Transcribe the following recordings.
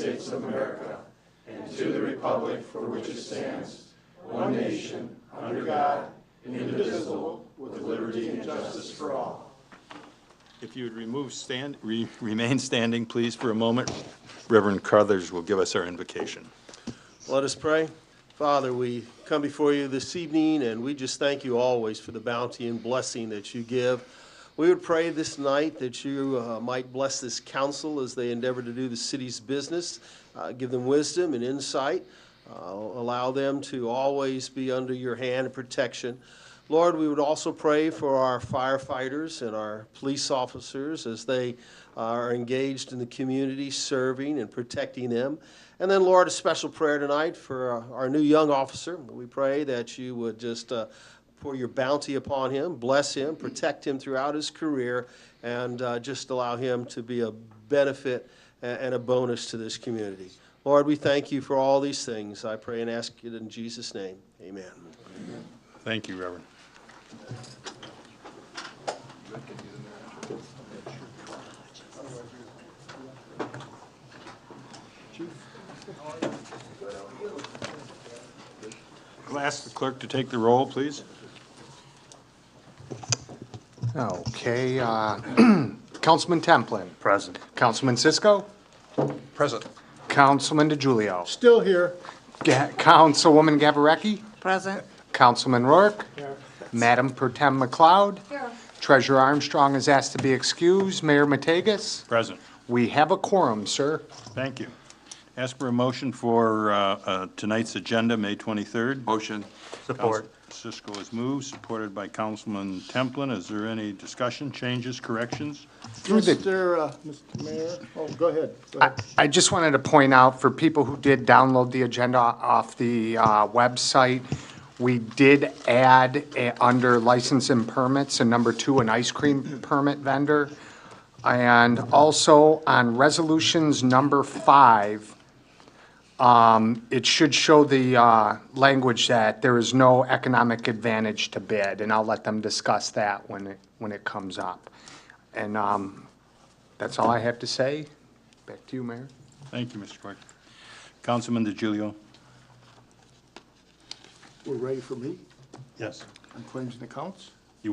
States of America and to the republic for which it stands, one nation, under God, indivisible, with liberty and justice for all. If you would remain standing, please, for a moment. Reverend Carruthers will give us our invocation. Let us pray. Father, we come before you this evening, and we just thank you always for the bounty and blessing that you give. We would pray this night that you might bless this council as they endeavor to do the city's business, give them wisdom and insight, allow them to always be under your hand and protection. Lord, we would also pray for our firefighters and our police officers as they are engaged in the community, serving and protecting them. And then, Lord, a special prayer tonight for our new young officer. We pray that you would just pour your bounty upon him, bless him, protect him throughout his career, and just allow him to be a benefit and a bonus to this community. Lord, we thank you for all these things. I pray and ask it in Jesus' name. Amen. Thank you, Reverend. I'll ask the clerk to take the roll, please. Okay, Councilman Templin. Present. Councilman Cisco. Present. Councilman DeGiulio. Still here. Councilwoman Gavarecki. Present. Councilman Rourke. Here. Madam Pro Tem McLeod. Here. Treasurer Armstrong is asked to be excused. Mayor Mategas. Present. We have a quorum, sir. Thank you. Ask for a motion for tonight's agenda, May 23rd. Motion. Support. Cisco is moved, supported by Councilman Templin. Is there any discussion, changes, corrections? Mr. Mayor, go ahead. I just wanted to point out for people who did download the agenda off the website, we did add under license and permits and number 2, an ice cream permit vendor. And also on resolutions number 5, it should show the language that there is no economic advantage to bid, and I'll let them discuss that when it comes up. And that's all I have to say. Back to you, Mayor. Thank you, Mr. Clerk. Councilman DeGiulio. We're ready for me Yes. on claims and accounts? You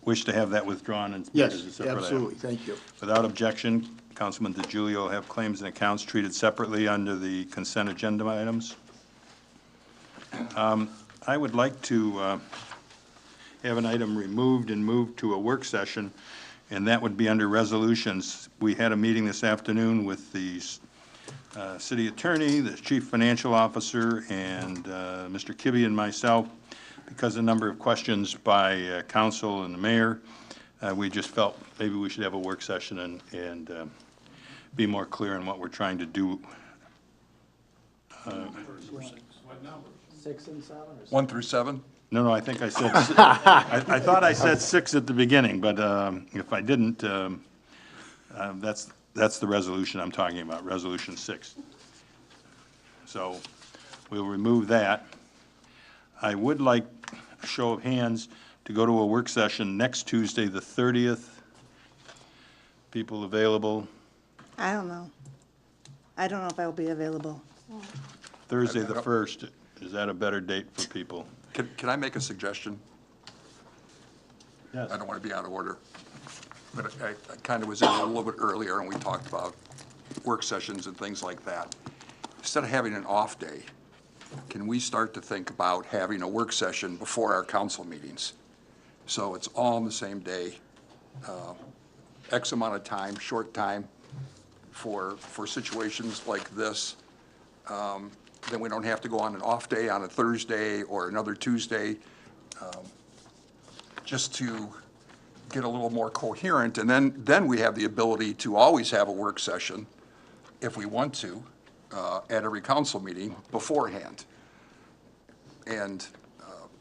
wish to have that withdrawn and Yes, as a separate item? absolutely. Thank you. Without objection, Councilman DeGiulio will have claims and accounts treated separately under the consent agenda items. I would like to have an item removed and moved to a work session, and that would be under resolutions. We had a meeting this afternoon with the city attorney, the chief financial officer, and Mr. Kibbe and myself. Because of a number of questions by council and the mayor, we just felt maybe we should have a work session and be more clear in what we're trying to do. What numbers? 6 and 7? 1 through 7? No, I think I said, I thought I said 6 at the beginning, but if I didn't, that's the resolution I'm talking about, resolution 6. So we'll remove that. I would like a show of hands to go to a work session next Tuesday, the 30th. People available. I don't know. I don't know if I will be available. Thursday, the 1st. Is that a better date for people? Can I make a suggestion? Yes. I don't want to be out of order. But I kind of was in a little bit earlier, and we talked about work sessions and things like that. Instead of having an off day, can we start to think about having a work session before our council meetings? So it's all on the same day, X amount of time, short time for situations like this. Then we don't have to go on an off day on a Thursday or another Tuesday, just to get a little more coherent. And then we have the ability to always have a work session if we want to, at every council meeting beforehand. And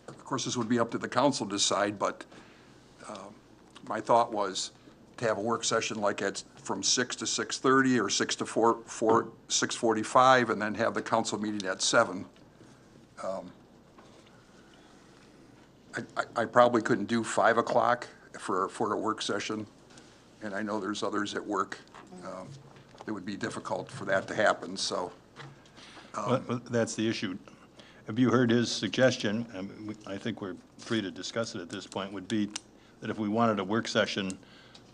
of course, this would be up to the council to decide, but my thought was to have a work session like from 6 to 6:30 or 6 to 6:45, and then have the council meeting at 7. I probably couldn't do 5 o'clock for a work session, and I know there's others at work. it would be difficult for that to happen, so. Well, that's the issue. Have you heard his suggestion? I think we're free to discuss it at this point, would be that if we wanted a work session,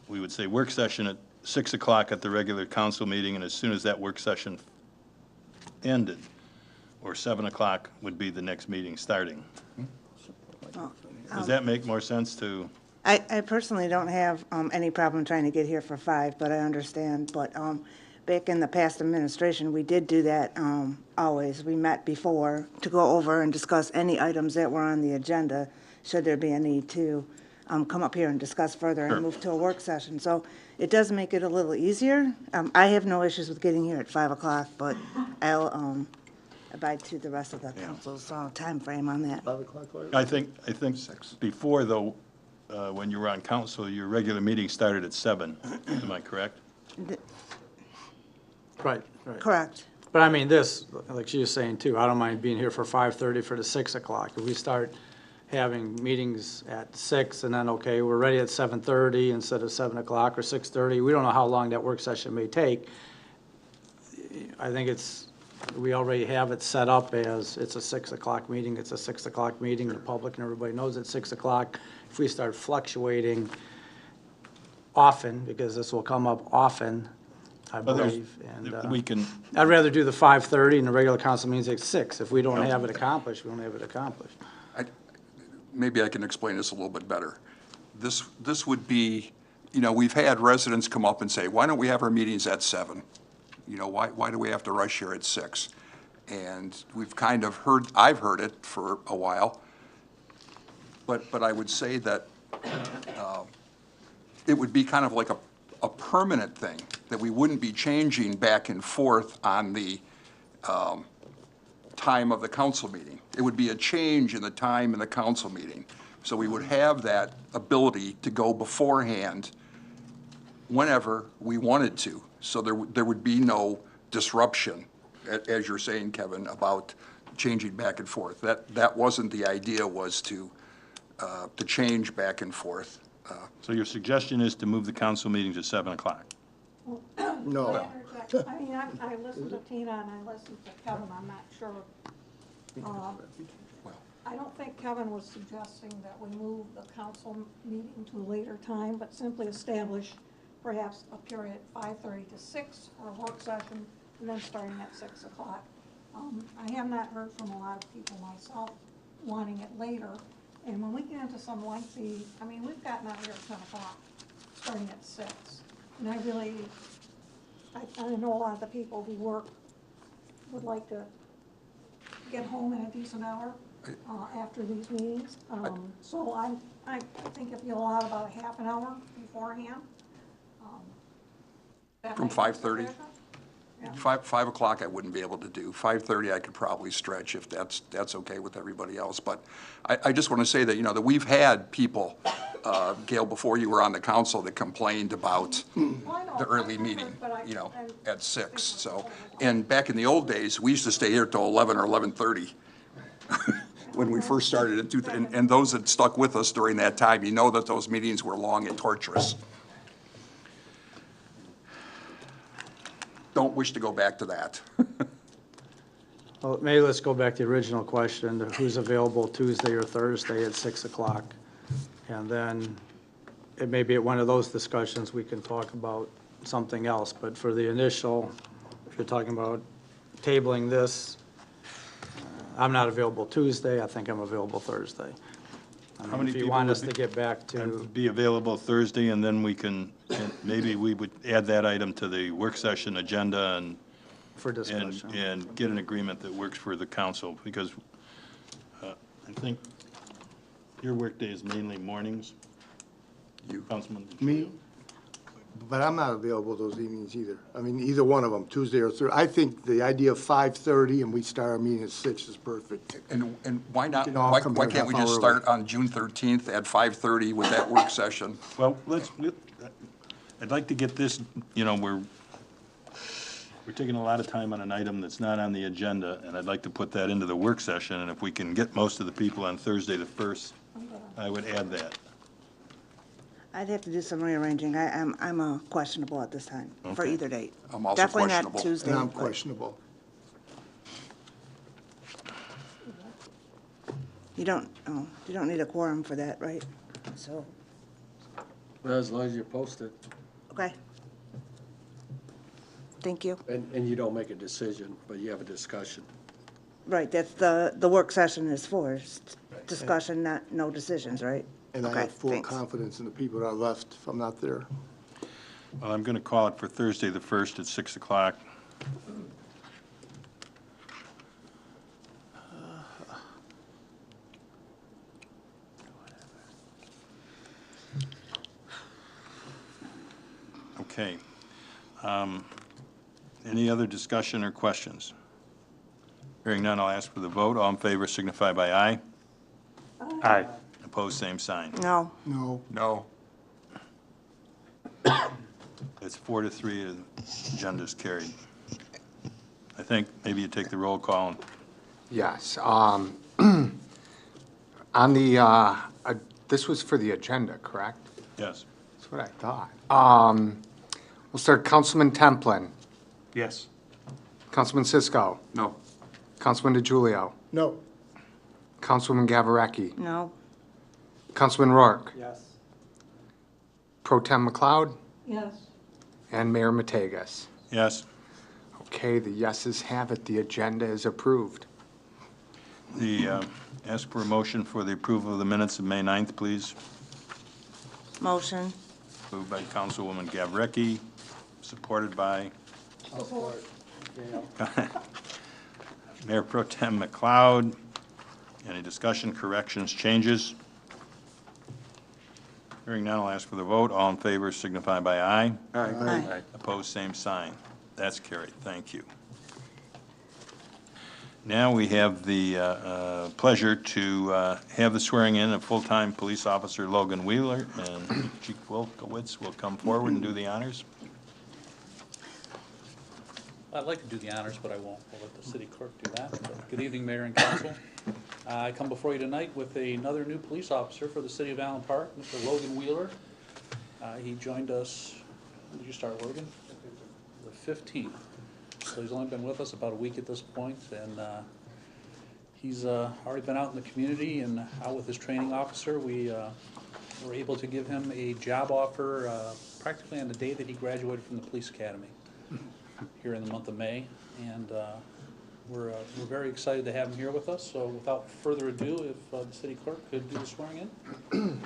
we would say work session at 6 o'clock at the regular council meeting, and as soon as that work session ended, or 7 o'clock would be the next meeting starting. Does that make more sense to? I personally don't have any problem trying to get here for 5, but I understand. But back in the past administration, we did do that always. We met before to go over and discuss any items that were on the agenda, should there be a need to come up here and discuss further Sure. and move to a work session. So it does make it a little easier. I have no issues with getting here at 5 o'clock, but I'll abide to the rest of the council's timeframe on that. 5 o'clock, Larry? I think before, though, when you were on council, your regular meeting started at 7. Am I correct? Right. Correct. But I mean, this, like she was saying too, I don't mind being here for 5:30 for the 6 o'clock. If we start having meetings at 6 and then, okay, we're ready at 7:30 instead of 7 o'clock or 6:30, we don't know how long that work session may take. I think we already have it set up as it's a 6 o'clock meeting, it's a 6 o'clock meeting, the public and everybody knows it's 6 o'clock. If we start fluctuating often, because this will come up often, I believe, and We can, I'd rather do the 5:30 and the regular council meetings at 6. If we don't have it accomplished, we don't have it accomplished. Maybe I can explain this a little bit better. This would be, we've had residents come up and say, why don't we have our meetings at 7? Why do we have to rush here at 6? And we've kind of I've heard it for a while. But I would say that it would be kind of like a permanent thing, that we wouldn't be changing back and forth on the time of the council meeting. It would be a change in the time in the council meeting. So we would have that ability to go beforehand whenever we wanted to. So there would be no disruption, as you're saying, Kevin, about changing back and forth. That wasn't the idea, was to change back and forth. so your suggestion is to move the council meeting to 7 o'clock? No. I mean, I listened to Tina and I listened to Kevin, I'm not sure. I don't think Kevin was suggesting that we move the council meeting to a later time, but simply establish perhaps a period 5:30 to 6 for a work session, and then starting at 6 o'clock. I have not heard from a lot of people myself wanting it later, and when we get into some lengthy, I mean, we've gotten out here at 10 o'clock, starting at 6. And I know a lot of the people who work would like to get home in a decent hour after these meetings. So I think if you allow about a half an hour beforehand. From 5:30? 5 o'clock I wouldn't be able to do. 5:30 I could probably stretch if that's okay with everybody else. But I just want to say that, that we've had people, Gail, before you were on the council, that complained about the early meeting, at 6. So, and back in the old days, we used to stay here till 11 or 11:30 when we first started. And those that stuck with us during that time, that those meetings were long and torturous. Don't wish to go back to that. Well, maybe let's go back to the original question, who's available Tuesday or Thursday at 6 o'clock? And then it may be at one of those discussions, we can talk about something else. But for the initial, if you're talking about tabling this, I'm not available Tuesday, I think I'm available Thursday. How many If you people want would us to get back to, be available Thursday, and then maybe we would add that item to the work session agenda for discussion. and get an agreement that works for the council, because I think your workday is mainly mornings. You. Councilman? Me? But I'm not available those evenings either. I mean, either one of them, Tuesday or Thursday. I think the idea of 5:30 and we start our meeting at 6 is perfect. And why not, We can all why come why back can't we half just hour start on June 13th at 5:30 with that work session? Well, I'd like to get this, we're taking a lot of time on an item that's not on the agenda, and I'd like to put that into the work session, and if we can get most of the people on Thursday the 1st, I would add that. I'd have to do some rearranging. I'm questionable at this time for Okay. either date. I'm also Definitely questionable. not Tuesday. And I'm but- questionable. You don't need a quorum for that, right? So, Well, as long as you post it, okay. Thank you. and you don't make a decision, but you have a discussion. Right, that's the work session is for, discussion, no decisions, right? And I Okay, have full thanks. confidence in the people that are left if I'm not there. Well, I'm going to call it for Thursday, the 1st at 6 o'clock. Okay. Any other discussion or questions? Hearing none, I'll ask for the vote. All in favor signify by aye. Aye. Opposed, same sign. No, No, No. It's 4-3, and agenda's carried. I think maybe you take the roll call. Yes. On the, this was for the agenda, correct? Yes. That's what I thought. We'll start Councilman Templin, Yes. Councilman Cisco, No. Councilman DeGiulio, no, Councilwoman Gavarecki, no, Councilman Rourke, Yes. Pro Tem McLeod, Yes, and Mayor Mategas. Yes. Okay, the yeses have it. The agenda is approved. Ask for a motion for the approval of the minutes of May 9th, please. motion, Moved by Councilwoman Gavrecki, supported by Mayor Pro Tem McLeod. Any discussion, corrections, changes? Hearing none, I'll ask for the vote. All in favor signify by aye. aye. Opposed, same sign. That's carried. Thank you. Now we have the pleasure to have the swearing in of full-time police officer Logan Wheeler, and Chief Wilkowitz will come forward and do the honors. I'd like to do the honors, but I won't. I'll let the city clerk do that. But good evening, Mayor and Council. I come before you tonight with another new police officer for the city of Allen Park, Mr. Logan Wheeler. He joined us, when did you start, Logan? The 15th. So he's only been with us about a week at this point, and he's already been out in the community and out with his training officer. We were able to give him a job offer practically on the day that he graduated from the police academy here in the month of May, and we're very excited to have him here with us. So without further ado, if the city clerk could do the swearing in.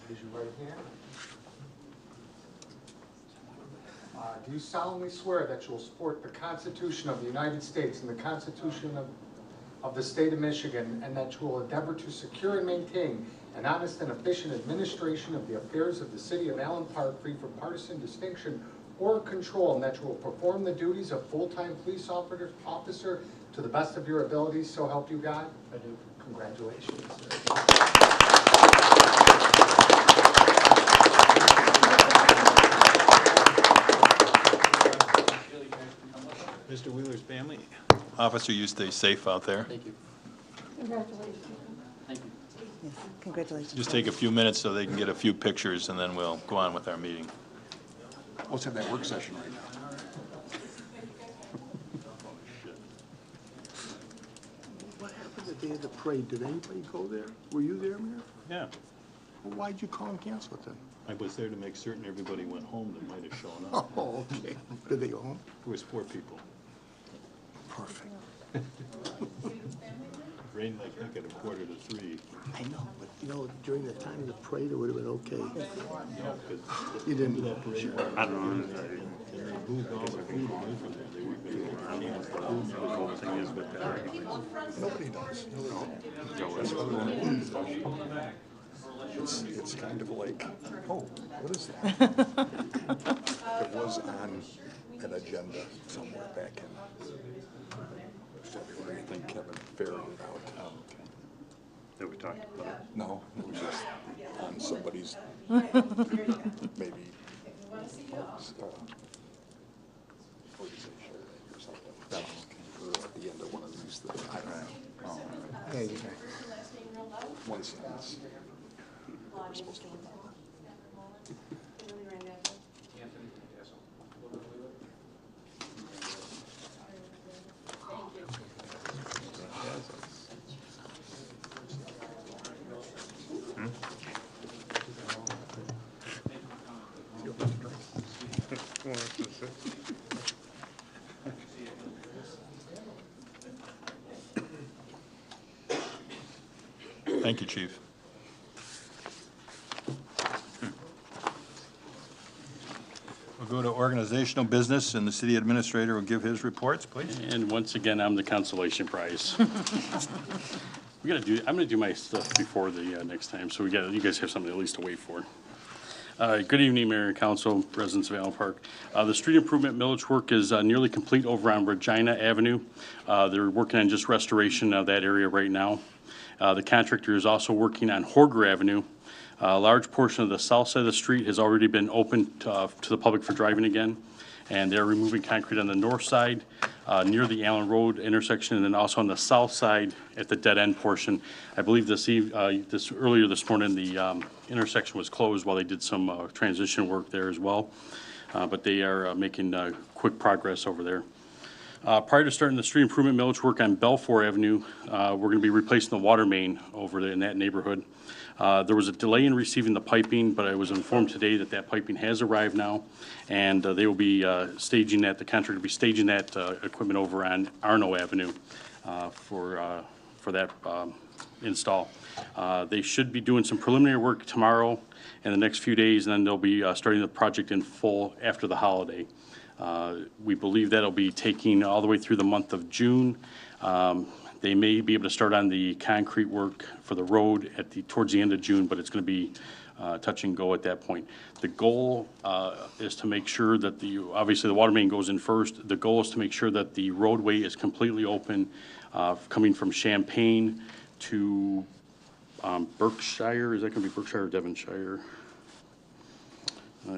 Raise your right hand. Do you solemnly swear that you will support the Constitution of the United States and the Constitution of the State of Michigan, and that you will endeavor to secure and maintain an honest and efficient administration of the affairs of the city of Allen Park, free from partisan distinction or control, and that you will perform the duties of full-time police officer to the best of your abilities, so help you God? I do. Congratulations. Mr. Wheeler's family. Officer, you stay safe out there. Thank you. congratulations. Thank you. Yes, congratulations. Just take a few minutes so they can get a few pictures, and then we'll go on with our meeting. Let's have that work session right now. what happened the day of the parade? Did anybody go there? Were you there, Mayor? Yeah, Well, why'd you call and cancel it then? I was there to make certain everybody went home that might have shown up. Oh, okay. Did they go home? There was 4 people. Perfect. Rained like heck at 2:45. I know, but you know, during the time of the parade, it would have been okay. Because You didn't. I don't know. They moved all the food away from there. They weren't going to change the food. The whole thing is with that. Nobody does. It's kind of like, oh, what is that? It was on an agenda somewhere back in February. I think Kevin ferreted it out. That we talked about. No, it was just on somebody's, maybe, organization or something. Or at the end of one of these things. I don't know. Hey, one sentence. Thank you, Chief. We'll go to organizational business, and the city administrator will give his reports, please. And once again, I'm the consolation prize. I'm gonna do my stuff before the next time, so you guys have something at least to wait for. Good evening, Mayor and Council, residents of Allen Park. The street improvement millage work is nearly complete over on Regina Avenue. They're working on just restoration of that area right now. The contractor is also working on Horger Avenue. A large portion of the south side of the street has already been opened to the public for driving again. And they're removing concrete on the north side near the Allen Road intersection, and then also on the south side at the dead end portion. I believe earlier this morning, the intersection was closed while they did some transition work there as well. But they are making quick progress over there. Prior to starting the street improvement millage work on Belfour Avenue, we're going to be replacing the water main over there in that neighborhood. There was a delay in receiving the piping, but I was informed today that that piping has arrived now, and they will be staging that, the contractor will be staging that equipment over on Arno Avenue for that install. They should be doing some preliminary work tomorrow and the next few days, and then they'll be starting the project in full after the holiday. We believe that'll be taking all the way through the month of June. They may be able to start on the concrete work for the road towards the end of June, but it's going to be touch and go at that point. The goal is to make sure that obviously the water main goes in first. The goal is to make sure that the roadway is completely open, coming from Champaign to Berkshire. Is that going to be Berkshire or Devonshire?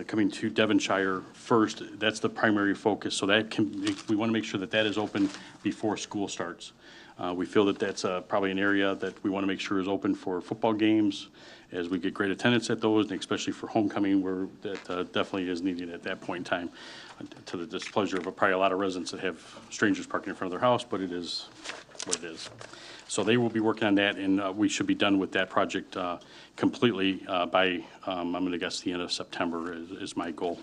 Coming to Devonshire first, that's the primary focus. So we want to make sure that that is open before school starts. We feel that that's probably an area that we want to make sure is open for football games as we get great attendance at those, and especially for homecoming, where that definitely is needed at that point in time, to the displeasure of probably a lot of residents that have strangers parking in front of their house, but it is what it is. So they will be working on that, and we should be done with that project completely by, I'm going to guess, the end of September is my goal.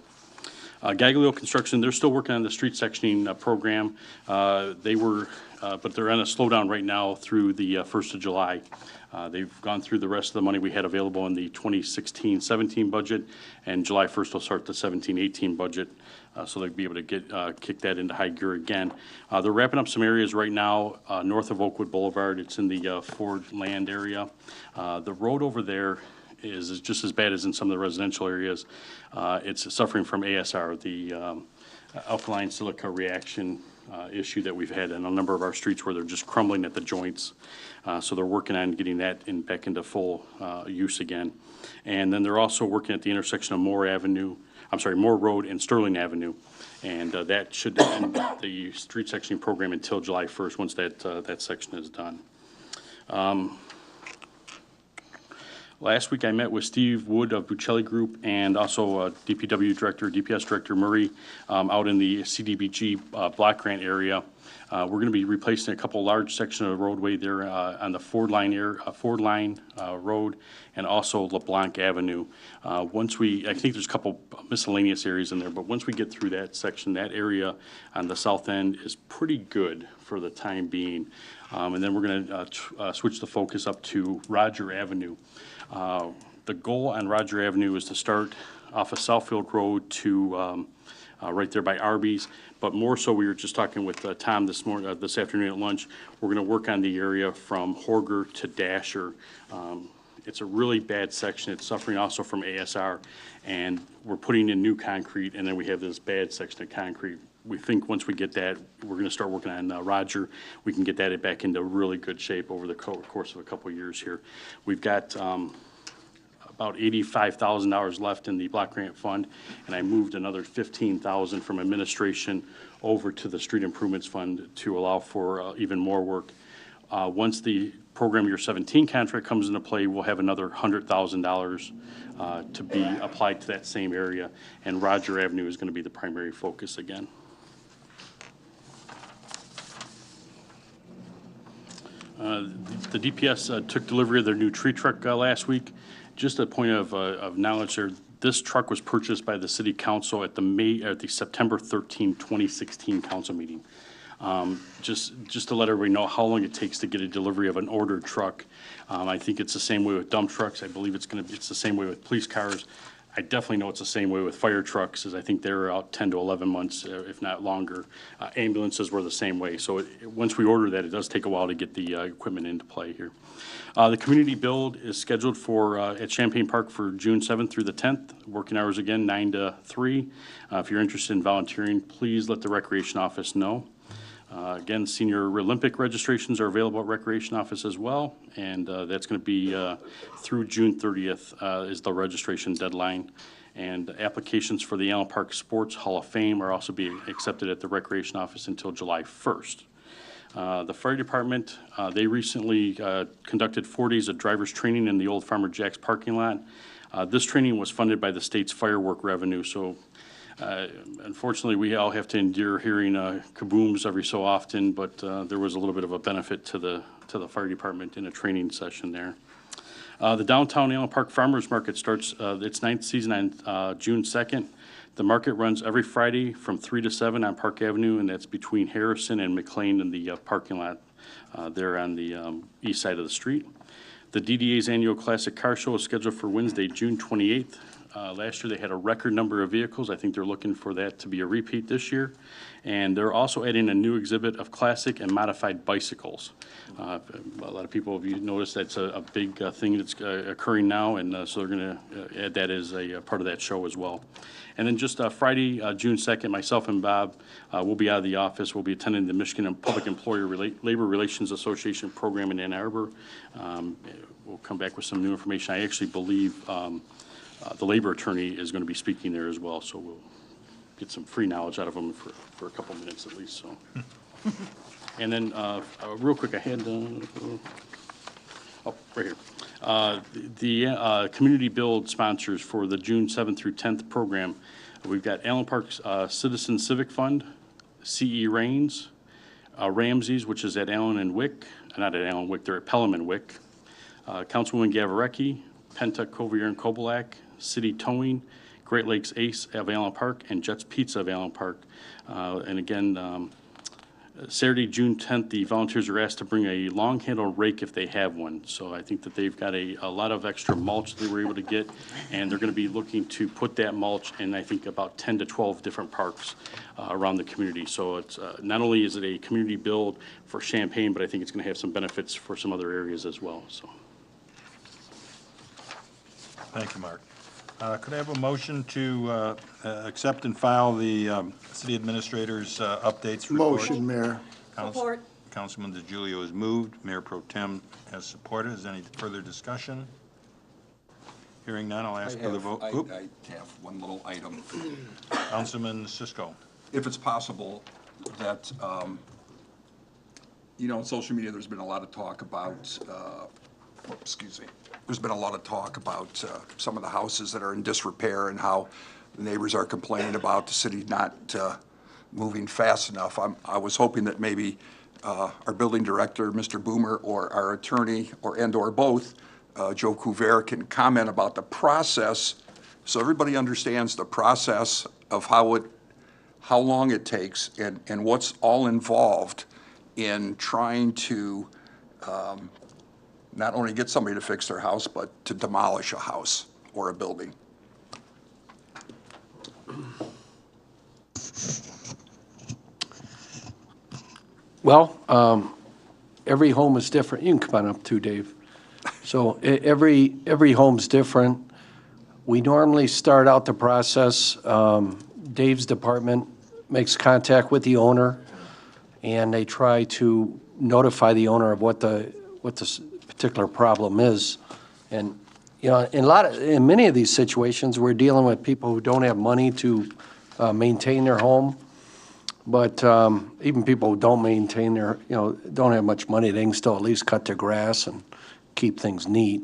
Gaglio Construction, they're still working on the street sectioning program. But they're on a slowdown right now through the 1st of July. They've gone through the rest of the money we had available in the 2016-17 budget, and July 1st will start the 17-18 budget, so they'll be able to kick that into high gear again. They're wrapping up some areas right now north of Oakwood Boulevard. It's in the Ford Land area. The road over there is just as bad as in some of the residential areas. It's suffering from ASR, the alkaline silica reaction issue that we've had in a number of our streets where they're just crumbling at the joints. So they're working on getting that back into full use again. And then they're also working at the intersection of Moore Road and Sterling Avenue. And that should end the street sectioning program until July 1st, once that section is done. Last week I met with Steve Wood of Buccelli Group and also DPS Director Murray out in the CDBG block grant area. We're going to be replacing a couple large sections of the roadway there on the Ford Line Road and also LeBlanc Avenue. I think there's a couple miscellaneous areas in there, but once we get through that section, that area on the south end is pretty good for the time being. And then we're going to switch the focus up to Roger Avenue. The goal on Roger Avenue is to start off of Southfield Road to right there by Arby's, but more so we were just talking with Tom this afternoon at lunch. We're going to work on the area from Horger to Dasher. It's a really bad section. It's suffering also from ASR, and we're putting in new concrete, and then we have this bad section of concrete. We think once we get that, we're going to start working on Roger. We can get that back into really good shape over the course of a couple of years here. We've got about $85,000 left in the block grant fund, and I moved another $15,000 from administration over to the street improvements fund to allow for even more work. Once the program year 17 contract comes into play, we'll have another $100,000 to be applied to that same area, and Roger Avenue is going to be the primary focus again. The DPS took delivery of their new tree truck last week. Just a point of knowledge there, this truck was purchased by the city council at the September 13, 2016 council meeting. Just to let everybody know how long it takes to get a delivery of an ordered truck. I think it's the same way with dump trucks. I believe it's the same way with police cars. I definitely know it's the same way with fire trucks, as I think they're out 10 to 11 months, if not longer. Ambulances were the same way. So once we order that, it does take a while to get the equipment into play here. The community build is scheduled for at Champaign Park for June 7th through the 10th. Working hours again, 9 to 3. If you're interested in volunteering, please let the Recreation Office know. Again, Senior Olympic registrations are available at Recreation Office as well, and that's going to be through June 30th is the registration deadline. And applications for the Allen Park Sports Hall of Fame are also being accepted at the Recreation Office until July 1st. The fire department, they recently conducted 4 days of driver's training in the old Farmer Jack's parking lot. This training was funded by the state's firework revenue, so unfortunately, we all have to endure hearing kabooms every so often, but there was a little bit of a benefit to the fire department in a training session there. The downtown Allen Park Farmers Market starts its 9th season on June 2nd. The market runs every Friday from 3 to 7 on Park Avenue, and that's between Harrison and McLean in the parking lot there on the east side of the street. The DDA's annual Classic Car Show is scheduled for Wednesday, June 28th. Last year, they had a record number of vehicles. I think they're looking for that to be a repeat this year. And they're also adding a new exhibit of classic and modified bicycles. A lot of people, if you notice, that's a big thing that's occurring now, and so they're going to add that as a part of that show as well. And then just Friday, June 2nd, myself and Bob will be out of the office. We'll be attending the Michigan Public Employer Labor Relations Association program in Ann Arbor. We'll come back with some new information. I actually believe the labor attorney is going to be speaking there as well, so we'll get some free knowledge out of them for a couple minutes at least. So, and then real quick, I had right here the community build sponsors for the June 7th through 10th program. We've got Allen Park's Citizen Civic Fund, CE Rains, Ramsey's, which is at Allen and Wick, not at Allen Wick, they're at Pelham and Wick, Councilwoman Gavarecki, Penta, Covier, and Kobelak, City Towing, Great Lakes Ace of Allen Park, and Jets Pizza of Allen Park. And again, Saturday, June 10th, the volunteers are asked to bring a long-handled rake if they have one. So I think that they've got a lot of extra mulch they were able to get, and they're going to be looking to put that mulch in, I think, about 10 to 12 different parks around the community. So it's not only is it a community build for Champaign, but I think it's going to have some benefits for some other areas as well. So. Thank you, Mark. Could I have a motion to accept and file the city administrator's updates report? Motion, Mayor. Support. Councilman DeGiulio has moved. Mayor Pro Tem has supported. Is there any further discussion? Hearing none, I'll ask for the vote. I have one little item. Councilman Cisco. If it's possible that, in social media, there's been a lot of talk about, there's been a lot of talk about some of the houses that are in disrepair and how the neighbors are complaining about the city not moving fast enough. I was hoping that maybe our building director, Mr. Boomer, or our attorney, or both, Joe Couvert, can comment about the process so everybody understands the process of how long it takes and what's all involved in trying to not only get somebody to fix their house, but to demolish a house or a building. Well, every home is different. You can come on up too, Dave. So every home's different. We normally start out the process. Dave's department makes contact with the owner, and they try to notify the owner of what the particular problem is. And in many of these situations, we're dealing with people who don't have money to maintain their home. But even people who don't maintain their, don't have much money, they can still at least cut their grass and keep things neat.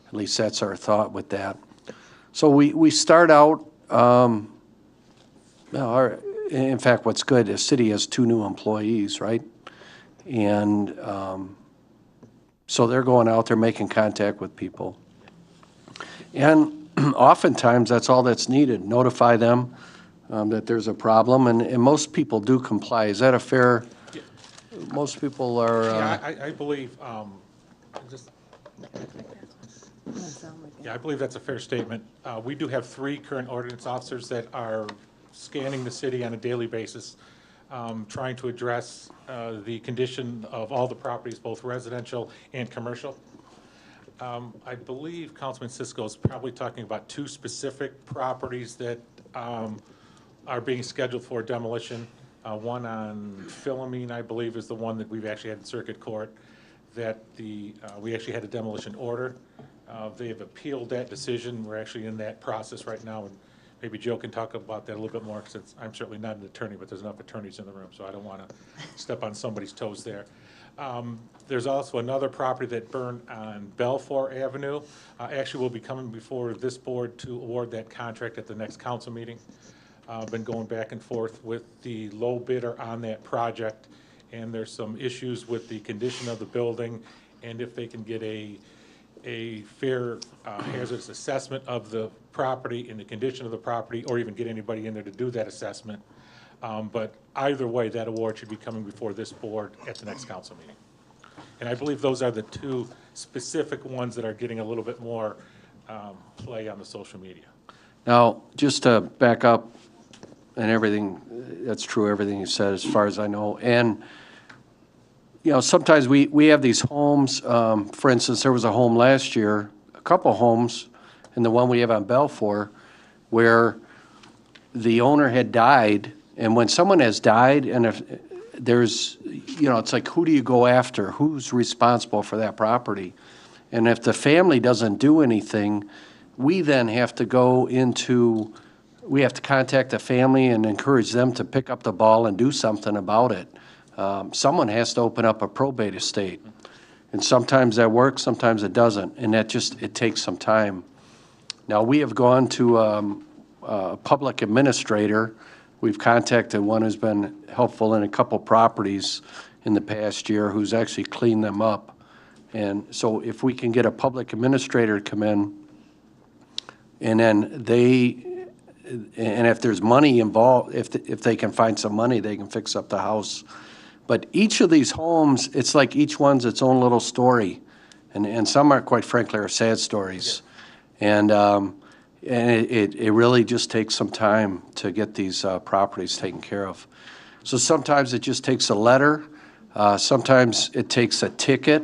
At least that's our thought with that. So we start out, in fact, what's good, the city has 2 new employees, right? And so they're going out there making contact with people. And oftentimes, that's all that's needed. Notify them that there's a problem, and most people do comply. Is that a fair, most people are, Yeah, I believe, I believe that's a fair statement. We do have 3 current ordinance officers that are scanning the city on a daily basis, trying to address the condition of all the properties, both residential and commercial. I believe Councilman Cisco is probably talking about 2 specific properties that are being scheduled for demolition. One on Philomene, I believe, is the one that we've actually had in circuit court, that we actually had a demolition order. They have appealed that decision. We're actually in that process right now, and maybe Joe can talk about that a little bit more, since I'm certainly not an attorney, but there's enough attorneys in the room, so I don't want to step on somebody's toes there. There's also another property that burned on Belfour Avenue. Actually, we'll be coming before this board to award that contract at the next council meeting. Been going back and forth with the low bidder on that project, and there's some issues with the condition of the building, and if they can get a fair hazardous assessment of the property and the condition of the property, or even get anybody in there to do that assessment. But either way, that award should be coming before this board at the next council meeting. And I believe those are the 2 specific ones that are getting a little bit more play on the social media. now, just to back up, and everything, that's true, everything you said, as far as I know. And, sometimes we have these homes, for instance, there was a home last year, a couple homes, and the one we have on Belfour, where the owner had died, and when someone has died, and if there's, it's like, who do you go after? Who's responsible for that property? And if the family doesn't do anything, we then have to we have to contact the family and encourage them to pick up the ball and do something about it. Someone has to open up a probate estate. And sometimes that works, sometimes it doesn't, and it takes some time. Now, we have gone to a public administrator. We've contacted one who's been helpful in a couple properties in the past year, who's actually cleaned them up. And so if we can get a public administrator to come in, and then and if there's money involved, if they can find some money, they can fix up the house. But each of these homes, it's like each one's its own little story. And some are, quite frankly, are sad stories. Yeah. And it really just takes some time to get these properties taken care of. So sometimes it just takes a letter. Sometimes it takes a ticket,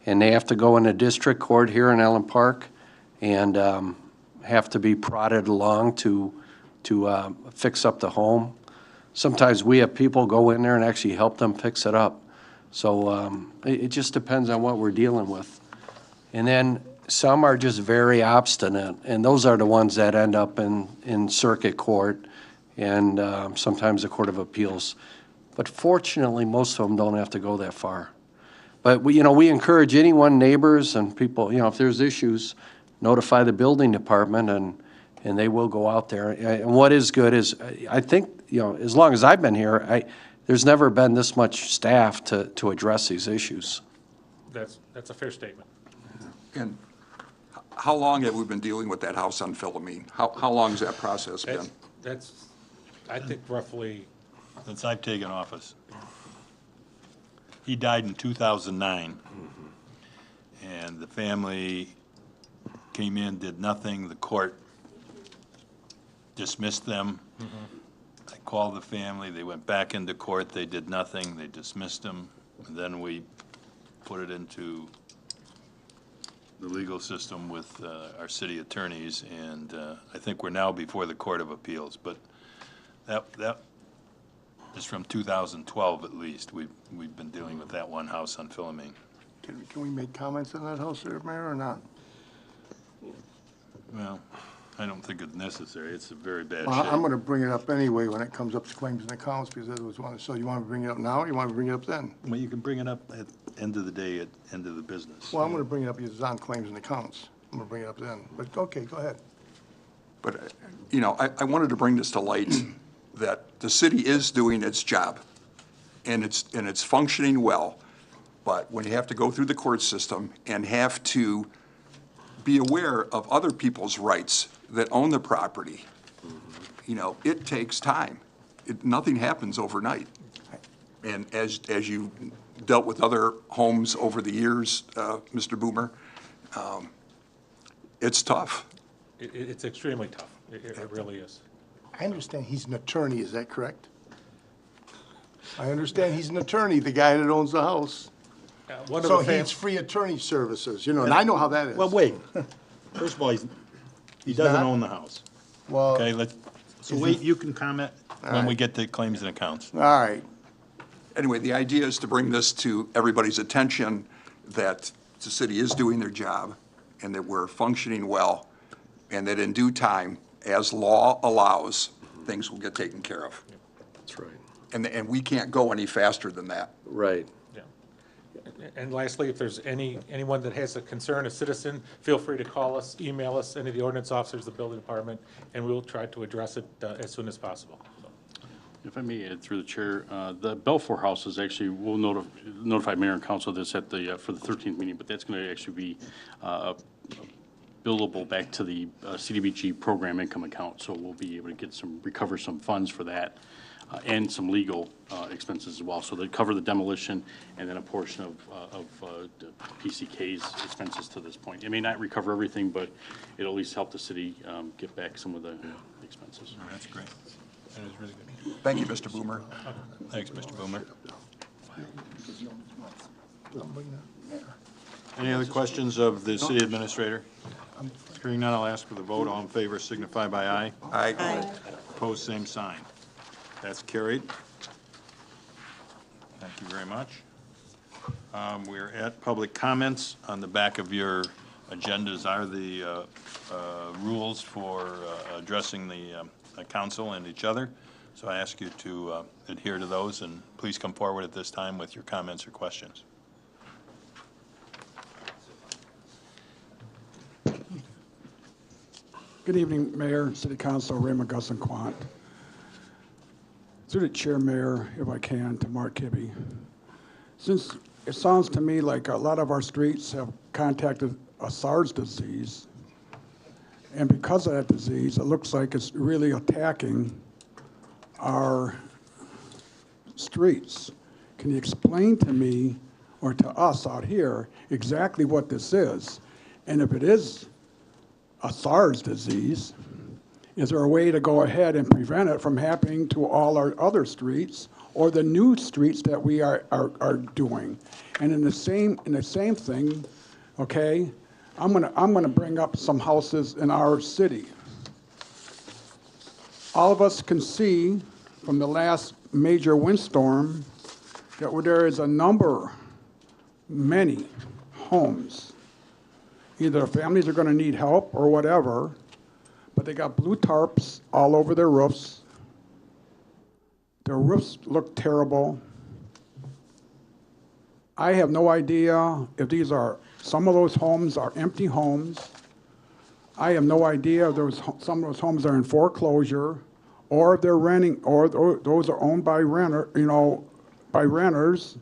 and they have to go into district court here in Allen Park and have to be prodded along to fix up the home. Sometimes we have people go in there and actually help them fix it up. So it just depends on what we're dealing with. And then some are just very obstinate, and those are the ones that end up in circuit court and sometimes the Court of Appeals. But fortunately, most of them don't have to go that far. But we encourage anyone, neighbors and people, if there's issues, notify the building department, and they will go out there. And what is good is, I think, as long as I've been here, there's never been this much staff to address these issues. That's a fair statement. And how long have we been dealing with that house on Philomene? How long has that process been? That's, I think, roughly. Since I've taken office. He died in 2009. And the family came in, did nothing. The court dismissed them. I called the family. They went back into court. They did nothing. They dismissed them. And then we put it into the legal system with our city attorneys, and I think we're now before the Court of Appeals. But that is from 2012 at least. We've been dealing with that one house on Philomene. Can we make comments on that house there, Mayor, or not? Well, I don't think it's necessary. It's a very bad Well, I'm shape. gonna bring it up anyway when it comes up to claims and accounts, because that was one, so you wanna bring it up now, or you wanna bring it up then? Well, you can bring it up at end of the day, at end of the business. Well, I'm gonna bring it up, because it's on claims and accounts. I'm gonna bring it up then, but, okay, go ahead. But, you know, I wanted to bring this to light, that the city is doing its job, and it's functioning well. But when you have to go through the court system and have to be aware of other people's rights that own the property, you know, it takes time. Nothing happens overnight. And as you dealt with other homes over the years, Mr. Boomer, it's tough. It's extremely tough. It really is. I understand he's an attorney, is that correct? I understand he's an attorney, the guy that owns the house. One of So the he fam- gets free attorney services, you know, and I know how that is. Well, wait. First of all, he doesn't not? own the house. Well, Okay, so wait, you can comment when we get to claims and accounts. all right. Anyway, the idea is to bring this to everybody's attention, that the city is doing their job, and that we're functioning well, and that in due time, as law allows, things will get taken care of. That's right. And we can't go any faster than that. Right. Yeah. And lastly, if there's anyone that has a concern, a citizen, feel free to call us, email us, any of the ordinance officers, the building department, and we'll try to address it as soon as possible. If I may add through the chair, the Belfour House is actually, we'll notify mayor and council of this at the, for the 13th meeting, but that's going to actually be billable back to the CDBG program income account. So we'll be able to get recover some funds for that and some legal expenses as well. So they cover the demolition and then a portion of PCK's expenses to this point. It may not recover everything, but it'll at least help the city get back some of the expenses. That's great. That is really good. Thank you, Mr. Boomer. Thanks, Mr. Boomer. Any other questions of the city administrator? Hearing none, I'll ask for the vote. All in favor signify by aye. Aye. Opposed, same sign. That's carried. Thank you very much. We're at public comments. On the back of your agendas are the rules for addressing the council and each other. So I ask you to adhere to those, and please come forward at this time with your comments or questions. Good evening, Mayor, City Council, Raymond Gussenquant. Through the chair, Mayor, if I can, to Mark Kibbe. Since it sounds to me like a lot of our streets have contacted a SARS disease, and because of that disease, it looks like it's really attacking our streets. Can you explain to me, or to us out here, exactly what this is? And if it is a SARS disease, is there a way to go ahead and prevent it from happening to all our other streets or the new streets that we are doing? And in the same thing, okay, I'm gonna bring up some houses in our city. All of us can see from the last major windstorm that there is a number, many homes. Either families are gonna need help or whatever, but they got blue tarps all over their roofs. Their roofs look terrible. I have no idea if some of those homes are empty homes. I have no idea if some of those homes are in foreclosure, or if they're renting, or those are owned by by renters,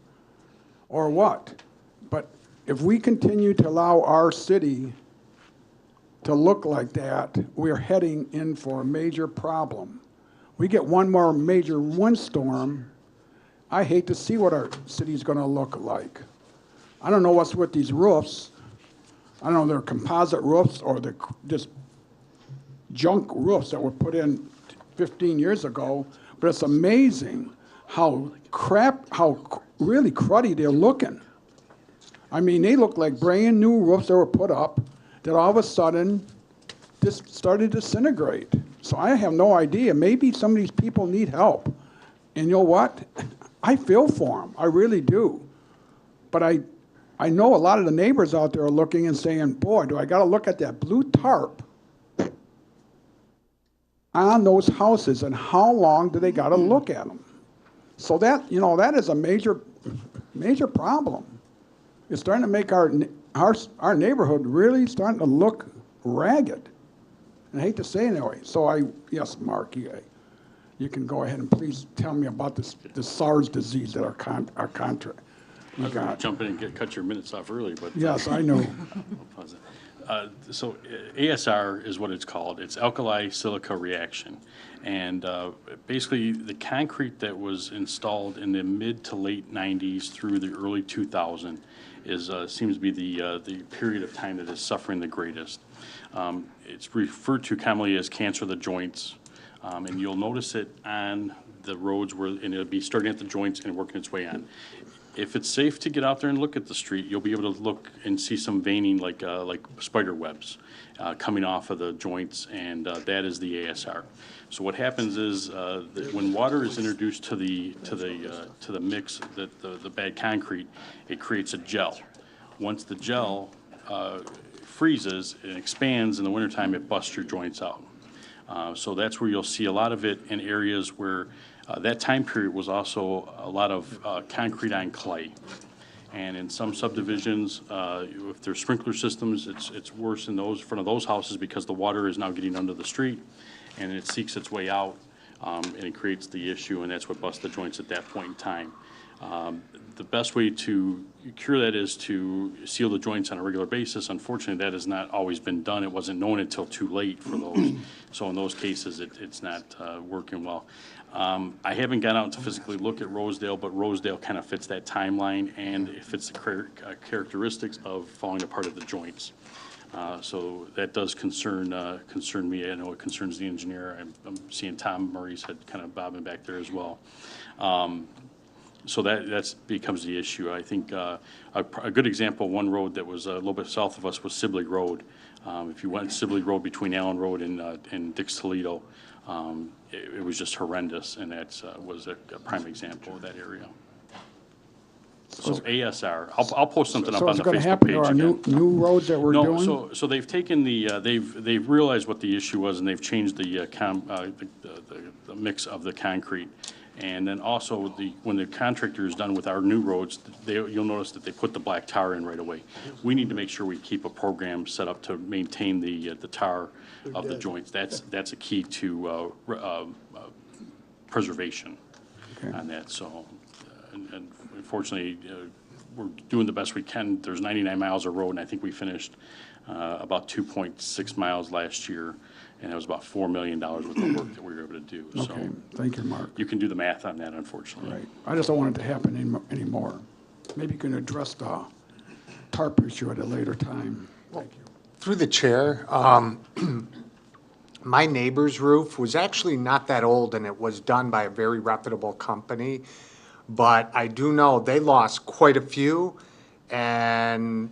or what. But if we continue to allow our city to look like that, we're heading in for a major problem. We get one more major windstorm, I hate to see what our city's gonna look like. I don't know what's with these roofs. I don't know if they're composite roofs or they're just junk roofs that were put in 15 years ago, but it's amazing how really cruddy they're looking. I mean, they look like brand new roofs that were put up that all of a sudden just started to disintegrate. So I have no idea. Maybe some of these people need help. And you know what? I feel for them. I really do. But I know a lot of the neighbors out there are looking and saying, boy, do I got to look at that blue tarp on those houses and how long do they gotta look at them? So that, that is a major, major problem. It's starting to make our neighborhood really starting to look ragged. And I hate to say it anyway. So yes, Mark, you can go ahead and please tell me about this SARS disease that our contract. I was going to jump in and cut your minutes off early, but. Yes, I know. So ASR is what it's called. It's alkali silica reaction. And basically, the concrete that was installed in the mid to late 90s through the early 2000s seems to be the period of time that is suffering the greatest. It's referred to commonly as cancer of the joints, and you'll notice it on the roads and it'll be starting at the joints and working its way on. If it's safe to get out there and look at the street, you'll be able to look and see some veining like spider webs coming off of the joints, and that is the ASR. So what happens is that when water is introduced to the mix, the bad concrete, it creates a gel. Once the gel freezes and expands in the wintertime, it busts your joints out. So that's where you'll see a lot of it in areas where that time period was also a lot of concrete on clay. And in some subdivisions, if there's sprinkler systems, it's worse in front of those houses because the water is now getting under the street and it seeks its way out and it creates the issue, and that's what busts the joints at that point in time. The best way to cure that is to seal the joints on a regular basis. Unfortunately, that has not always been done. It wasn't known until too late for those. So in those cases, it's not working well. I haven't gone out to physically look at Rosedale, but Rosedale kind of fits that timeline, and it fits the characteristics of falling apart of the joints. So that does concern me. I know it concerns the engineer. I'm seeing Tom Murray's head kind of bobbing back there as well. So that becomes the issue. I think a good example, one road that was a little bit south of us was Sibley Road. If you went Sibley Road between Allen Road and Dix Toledo, it was just horrendous, and that was a prime example of that area. So ASR, I'll post something up on the Facebook page again. So it's going to happen to our new roads that we're doing? No, so they've taken they've realized what the issue was, and they've changed the mix of the concrete. And then also, when the contractor is done with our new roads, you'll notice that they put the black tar in right away. We need to make sure we keep a program set up to maintain the tar of the joints. That's a key to preservation on that. So, and unfortunately, we're doing the best we can. There's 99 miles of road, and I think we finished about 2.6 miles last year. And it was about $4 million worth of work that we were able to do. Okay, so thank you, Mark. You can do the math on that, unfortunately. Right. I just don't want it to happen anymore. Maybe you can address the tarp issue at a later time. Thank you. Through the chair, my neighbor's roof was actually not that old, and it was done by a very reputable company. But I do know they lost quite a few, and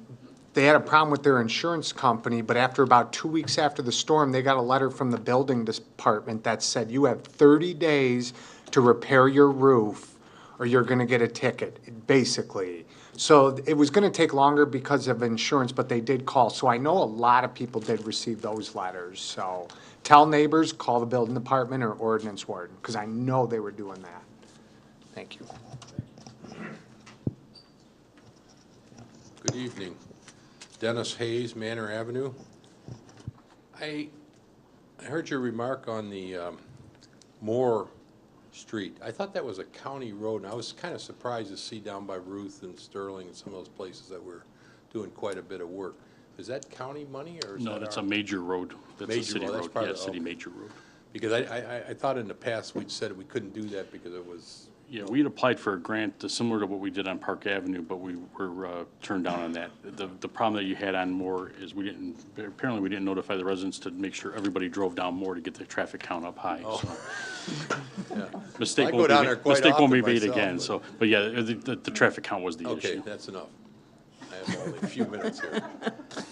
they had a problem with their insurance company, but after about 2 weeks after the storm, they got a letter from the building department that said, you have 30 days to repair your roof or you're going to get a ticket, basically. So it was going to take longer because of insurance, but they did call. So I know a lot of people did receive those letters. So tell neighbors, call the building department or ordinance warden, because I know they were doing that. Thank you. Good evening. Dennis Hayes, Manor Avenue. I heard your remark on the Moore Street. I thought that was a county road, and I was kind of surprised to see down by Ruth and Sterling and some of those places that we're doing quite a bit of work. Is that county money, or is no? That's a major road. That's a city road. Yeah, city major road. Because I thought in the past we'd said we couldn't do that because it was. Yeah, we had applied for a grant similar to what we did on Park Avenue, but we were turned down on that. The problem that you had on Moore is apparently we didn't notify the residents to make sure everybody drove down Moore to get the traffic count up high. Oh. So. Yeah. Mistake won't be made again. But yeah, the traffic count was the issue. Okay, that's enough. I have only a few minutes here.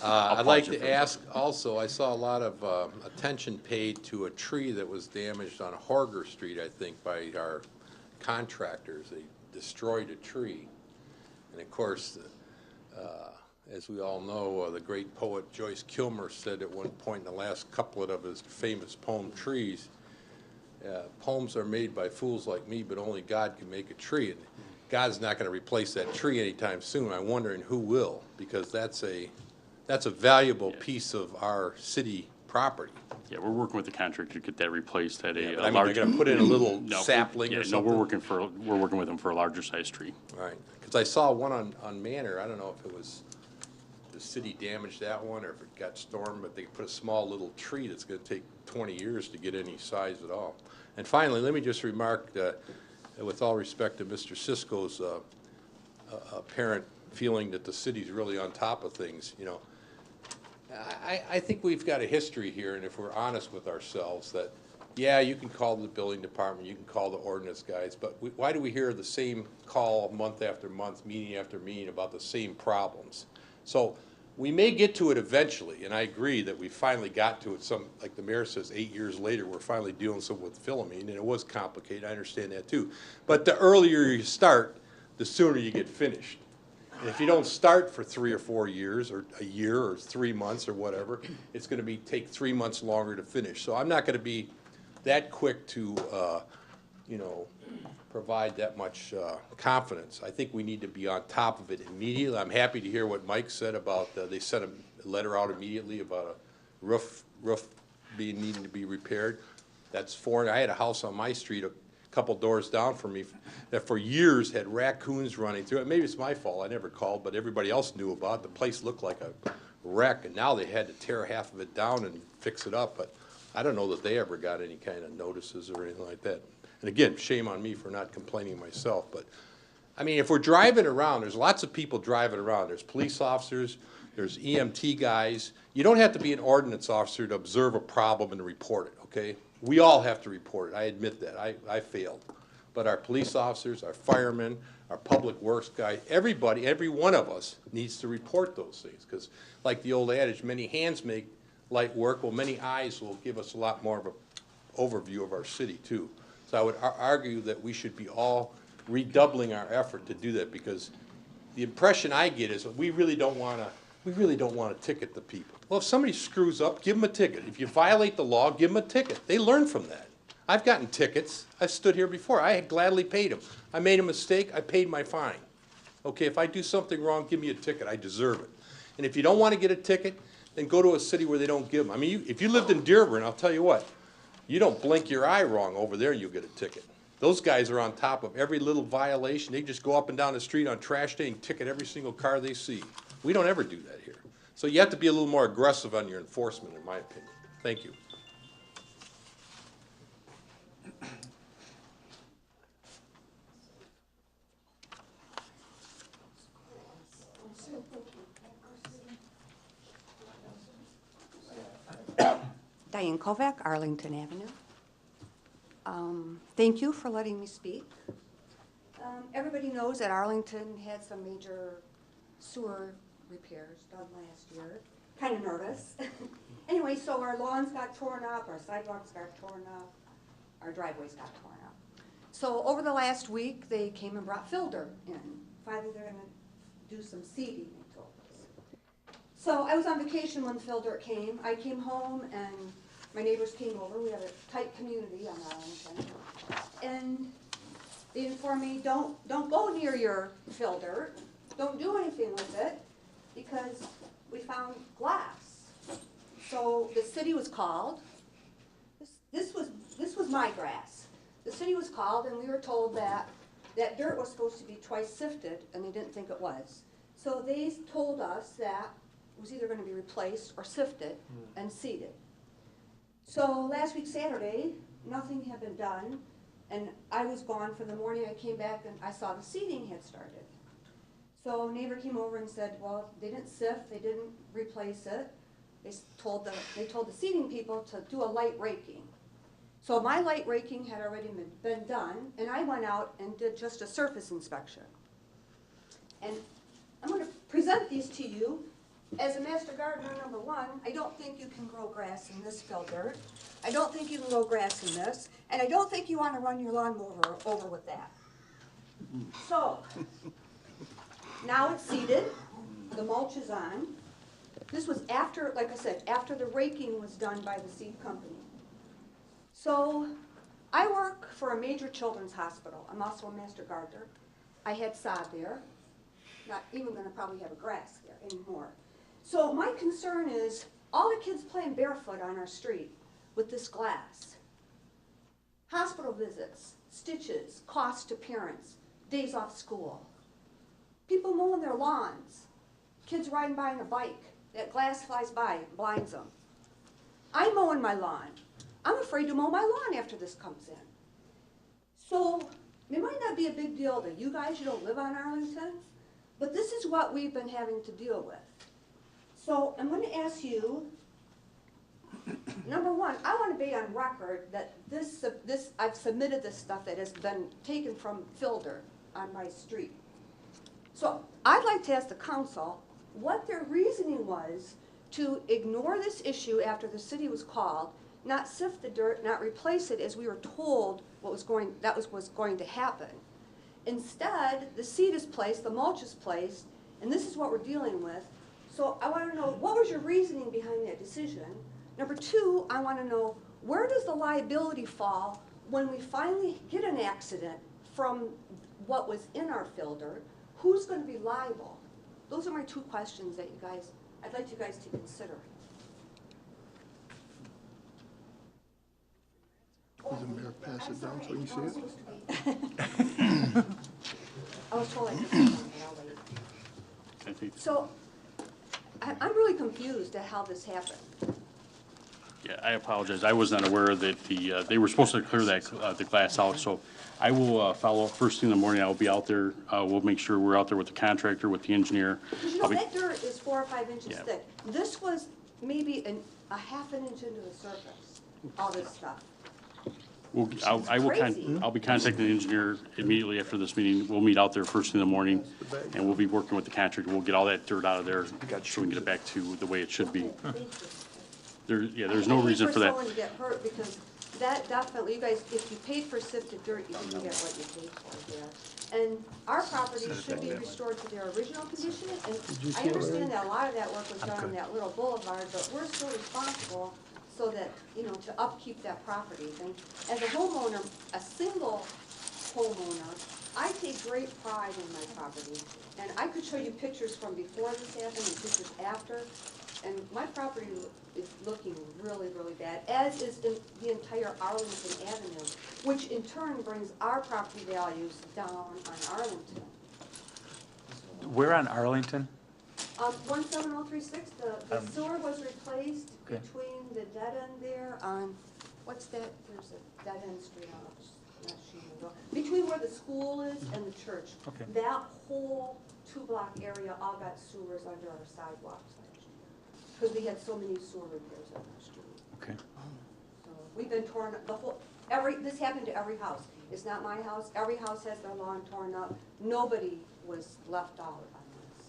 I'd like to ask also, I saw a lot of attention paid to a tree that was damaged on Horger Street, I think, by our contractors. They destroyed a tree, and of course, as we all know, the great poet Joyce Kilmer said at one point in the last couplet of his famous poem Trees, Homes are made by fools like me, but only God can make a tree. And God's not going to replace that tree anytime soon. I'm wondering who will, because that's a valuable piece of our city property. Yeah, we're working with the contractor to get that replaced at Yeah, a but I mean, large. they're gonna put in a little No, sapling or yeah, no, something? we're working with them for a larger size tree. All right, because I saw one on Manor, I don't know if it was, the city damaged that one or if it got stormed, but they put a small little tree that's gonna take 20 years to get any size at all. And finally, let me just remark that, with all respect to Mr. Cisco's apparent feeling that the city's really on top of things, you know, I think we've got a history here, and if we're honest with ourselves, that, yeah, you can call the building department, you can call the ordinance guys, but why do we hear the same call month after month, meeting after meeting about the same problems? So we may get to it eventually, and I agree that we finally got to it. Like the mayor says, 8 years later, we're finally dealing with Philomene, and it was complicated. I understand that too. But the earlier you start, the sooner you get finished. And if you don't start for 3 or 4 years, or a year, or 3 months, or whatever, it's going to take 3 months longer to finish. So I'm not going to be that quick to, you know, provide that much confidence. I think we need to be on top of it immediately. I'm happy to hear what Mike said about they sent a letter out immediately about a roof needing to be repaired. That's foreign. I had a house on my street couple doors down from me that for years had raccoons running through it. Maybe it's my fault, I never called, but everybody else knew about it. The place looked like a wreck, and now they had to tear half of it down and fix it up, but I don't know that they ever got any kind of notices or anything like that. And again, shame on me for not complaining myself, but I mean, if we're driving around, there's lots of people driving around. There's police officers, there's EMT guys. You don't have to be an ordinance officer to observe a problem and report it, okay? We all have to report it. I admit that. I failed. But our police officers, our firemen, our public works guy, everybody, every one of us needs to report those things. Because like the old adage, many hands make light work. Well, many eyes will give us a lot more of an overview of our city, too. So I would argue that we should be all redoubling our effort to do that, because the impression I get is that we really don't want to ticket the people. Well, if somebody screws up, give them a ticket. If you violate the law, give them a ticket. They learn from that. I've gotten tickets. I've stood here before. I had gladly paid them. I made a mistake. I paid my fine. Okay, if I do something wrong, give me a ticket. I deserve it. And if you don't want to get a ticket, then go to a city where they don't give them. I mean, if you lived in Dearborn, I'll tell you what, you don't blink your eye wrong over there, you'll get a ticket. Those guys are on top of every little violation. They just go up and down the street on trash day and ticket every single car they see. We don't ever do that here. So you have to be a little more aggressive on your enforcement, in my opinion. Thank you. Diane Kovac, Arlington Avenue. Thank you for letting me speak. Everybody knows that Arlington had some major sewer repairs done last year. Kind of nervous. Anyway, so our lawns got torn up, our sidewalks got torn up, our driveways got torn up. So over the last week, they came and brought fill dirt in. Finally, they're going to do some seeding, they told us. So I was on vacation when the fill dirt came. I came home and my neighbors came over. We have a tight community on Arlington. And they informed me, don't go near your fill dirt. Don't do anything with it because we found glass. So the city was called. This was my grass. The city was called and we were told that that dirt was supposed to be twice sifted and they didn't think it was. So they told us that it was either going to be replaced or sifted and seeded. So last week Saturday, nothing had been done, and I was gone for the morning. I came back and I saw the seeding had started. So a neighbor came over and said, well, they didn't sift, they didn't replace it. They told the seeding people to do a light raking. So my light raking had already been done, and I went out and did just a surface inspection. And I'm going to present these to you. As a master gardener, number one, I don't think you can grow grass in this fill dirt. I don't think you can grow grass in this. And I don't think you want to run your lawnmower over with that. So, now it's seeded. The mulch is on. This was after, like I said, after the raking was done by the seed company. So, I work for a major children's hospital. I'm also a master gardener. I had sod there. Not even gonna probably have a grass there anymore. So my concern is all the kids playing barefoot on our street with this glass. Hospital visits, stitches, cost to parents, days off school. People mowing their lawns, kids riding by on a bike, that glass flies by and blinds them. I'm mowing my lawn. I'm afraid to mow my lawn after this comes in. So it might not be a big deal to you guys, you don't live on Arlington, but this is what we've been having to deal with. So I'm going to ask you, number one, I want to be on record that I've submitted this stuff that has been taken from Filder on my street. So I'd like to ask the council what their reasoning was to ignore this issue after the city was called, not sift the dirt, not replace it as we were told was going to happen. Instead, the seed is placed, the mulch is placed, and this is what we're dealing with. So I want to know, what was your reasoning behind that decision? Number two, I want to know, where does the liability fall when we finally get an accident from what was in our filter? Who's going to be liable? Those are my two questions that I'd like you guys to consider. Does the mayor pass it down so you see it? I was told I could say something. So I'm really confused at how this happened. Yeah, I apologize. I was not aware that they were supposed to clear that, the glass out, so I will follow up first thing in the morning. I'll be out there. We'll make sure we're out there with the contractor, with the engineer. Because you know, that dirt is 4 or 5 inches thick. This was maybe a half an inch into the surface, all this stuff. I'll be contacting the engineer immediately after this meeting. We'll meet out there first thing in the morning, and we'll be working with the contractor. We'll get all that dirt out of there so we can get it back to the way it should be. There's no reason for that. I hate for someone to get hurt because that definitely, you guys, if you paid for sifted dirt, you didn't get what you paid for there. And our property should be restored to their original condition. And I understand that a lot of that work was done on that little boulevard, but we're still responsible so that, to upkeep that property. And as a homeowner, a single homeowner, I take great pride in my property. And I could show you pictures from before this happened and pictures after. And my property is looking really, really bad, as is the entire Arlington Avenue, which in turn brings our property values down on Arlington. Where on Arlington? 17036, the sewer was replaced between the dead end there on, what's that? There's a dead end street on, not Shenandoah, between where the school is and the church. Okay. That whole 2-block area all got sewers under our sidewalks last year, because we had so many sewer repairs on our street. Okay. So we've been torn, this happened to every house. It's not my house. Every house has their lawn torn up. Nobody was left out on this.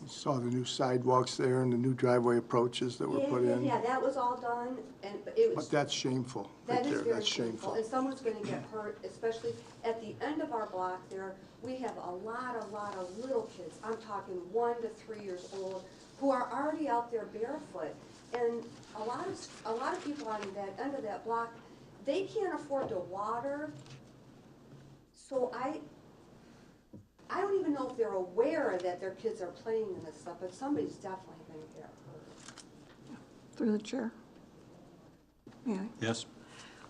Saw the new sidewalks there and the new driveway approaches that were put in. Yeah, that was all done, and it was. But that's shameful, That right is there, very that's shameful. And someone's gonna get hurt, especially at the end of our block there. We have a lot of little kids, I'm talking 1 to 3 years old, who are already out there barefoot. And a lot of people on that end of that block, they can't afford to water. So I don't even know if they're aware that their kids are playing in this stuff, but somebody's definitely gonna get hurt. Through the chair. Yeah. Yes?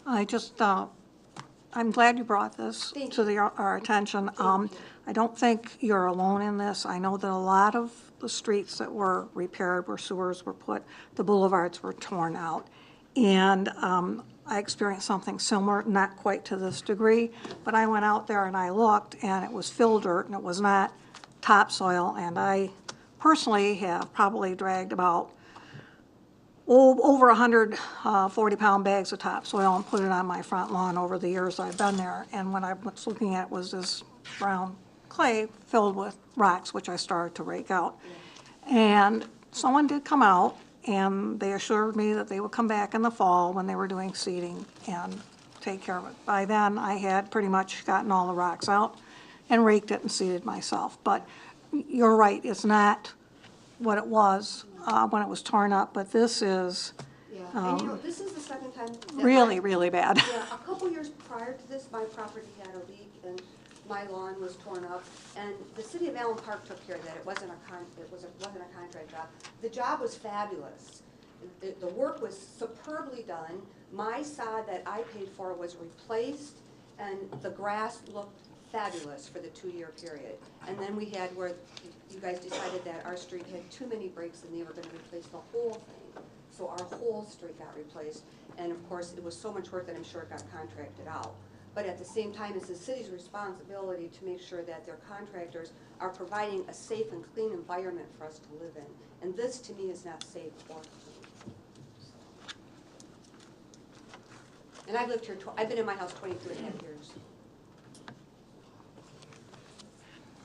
I just, I'm glad you brought this to our attention. I don't think you're alone in this. I know that a lot of the streets that were repaired, where sewers were put, the boulevards were torn out. And I experienced something similar, not quite to this degree, but I went out there and I looked, and it was fill dirt, and it was not topsoil. And I personally have probably dragged about over 100 40-pound bags of topsoil and put it on my front lawn over the years I've been there. And what I was looking at was this brown clay filled with rocks, which I started to rake out. And someone did come out, and they assured me that they would come back in the fall when they were doing seeding and take care of it. By then, I had pretty much gotten all the rocks out and raked it and seeded myself. But you're right, it's not what it was when it was torn up, but this is Yeah, and you know, this is the second time. that Really, really bad. Yeah, a couple years prior to this, my property had a leak and my lawn was torn up. And the city of Allen Park took care of that. It wasn't a contract job. The job was fabulous. The work was superbly done. My sod that I paid for was replaced and the grass looked fabulous for the 2-year period. And then we had where you guys decided that our street had too many breaks and they were gonna replace the whole thing. So our whole street got replaced. And of course, it was so much work that I'm sure it got contracted out. But at the same time, it's the city's responsibility to make sure that their contractors are providing a safe and clean environment for us to live in. And this, to me, is not safe or clean. And I've lived here, I've been in my house 22 and a half years.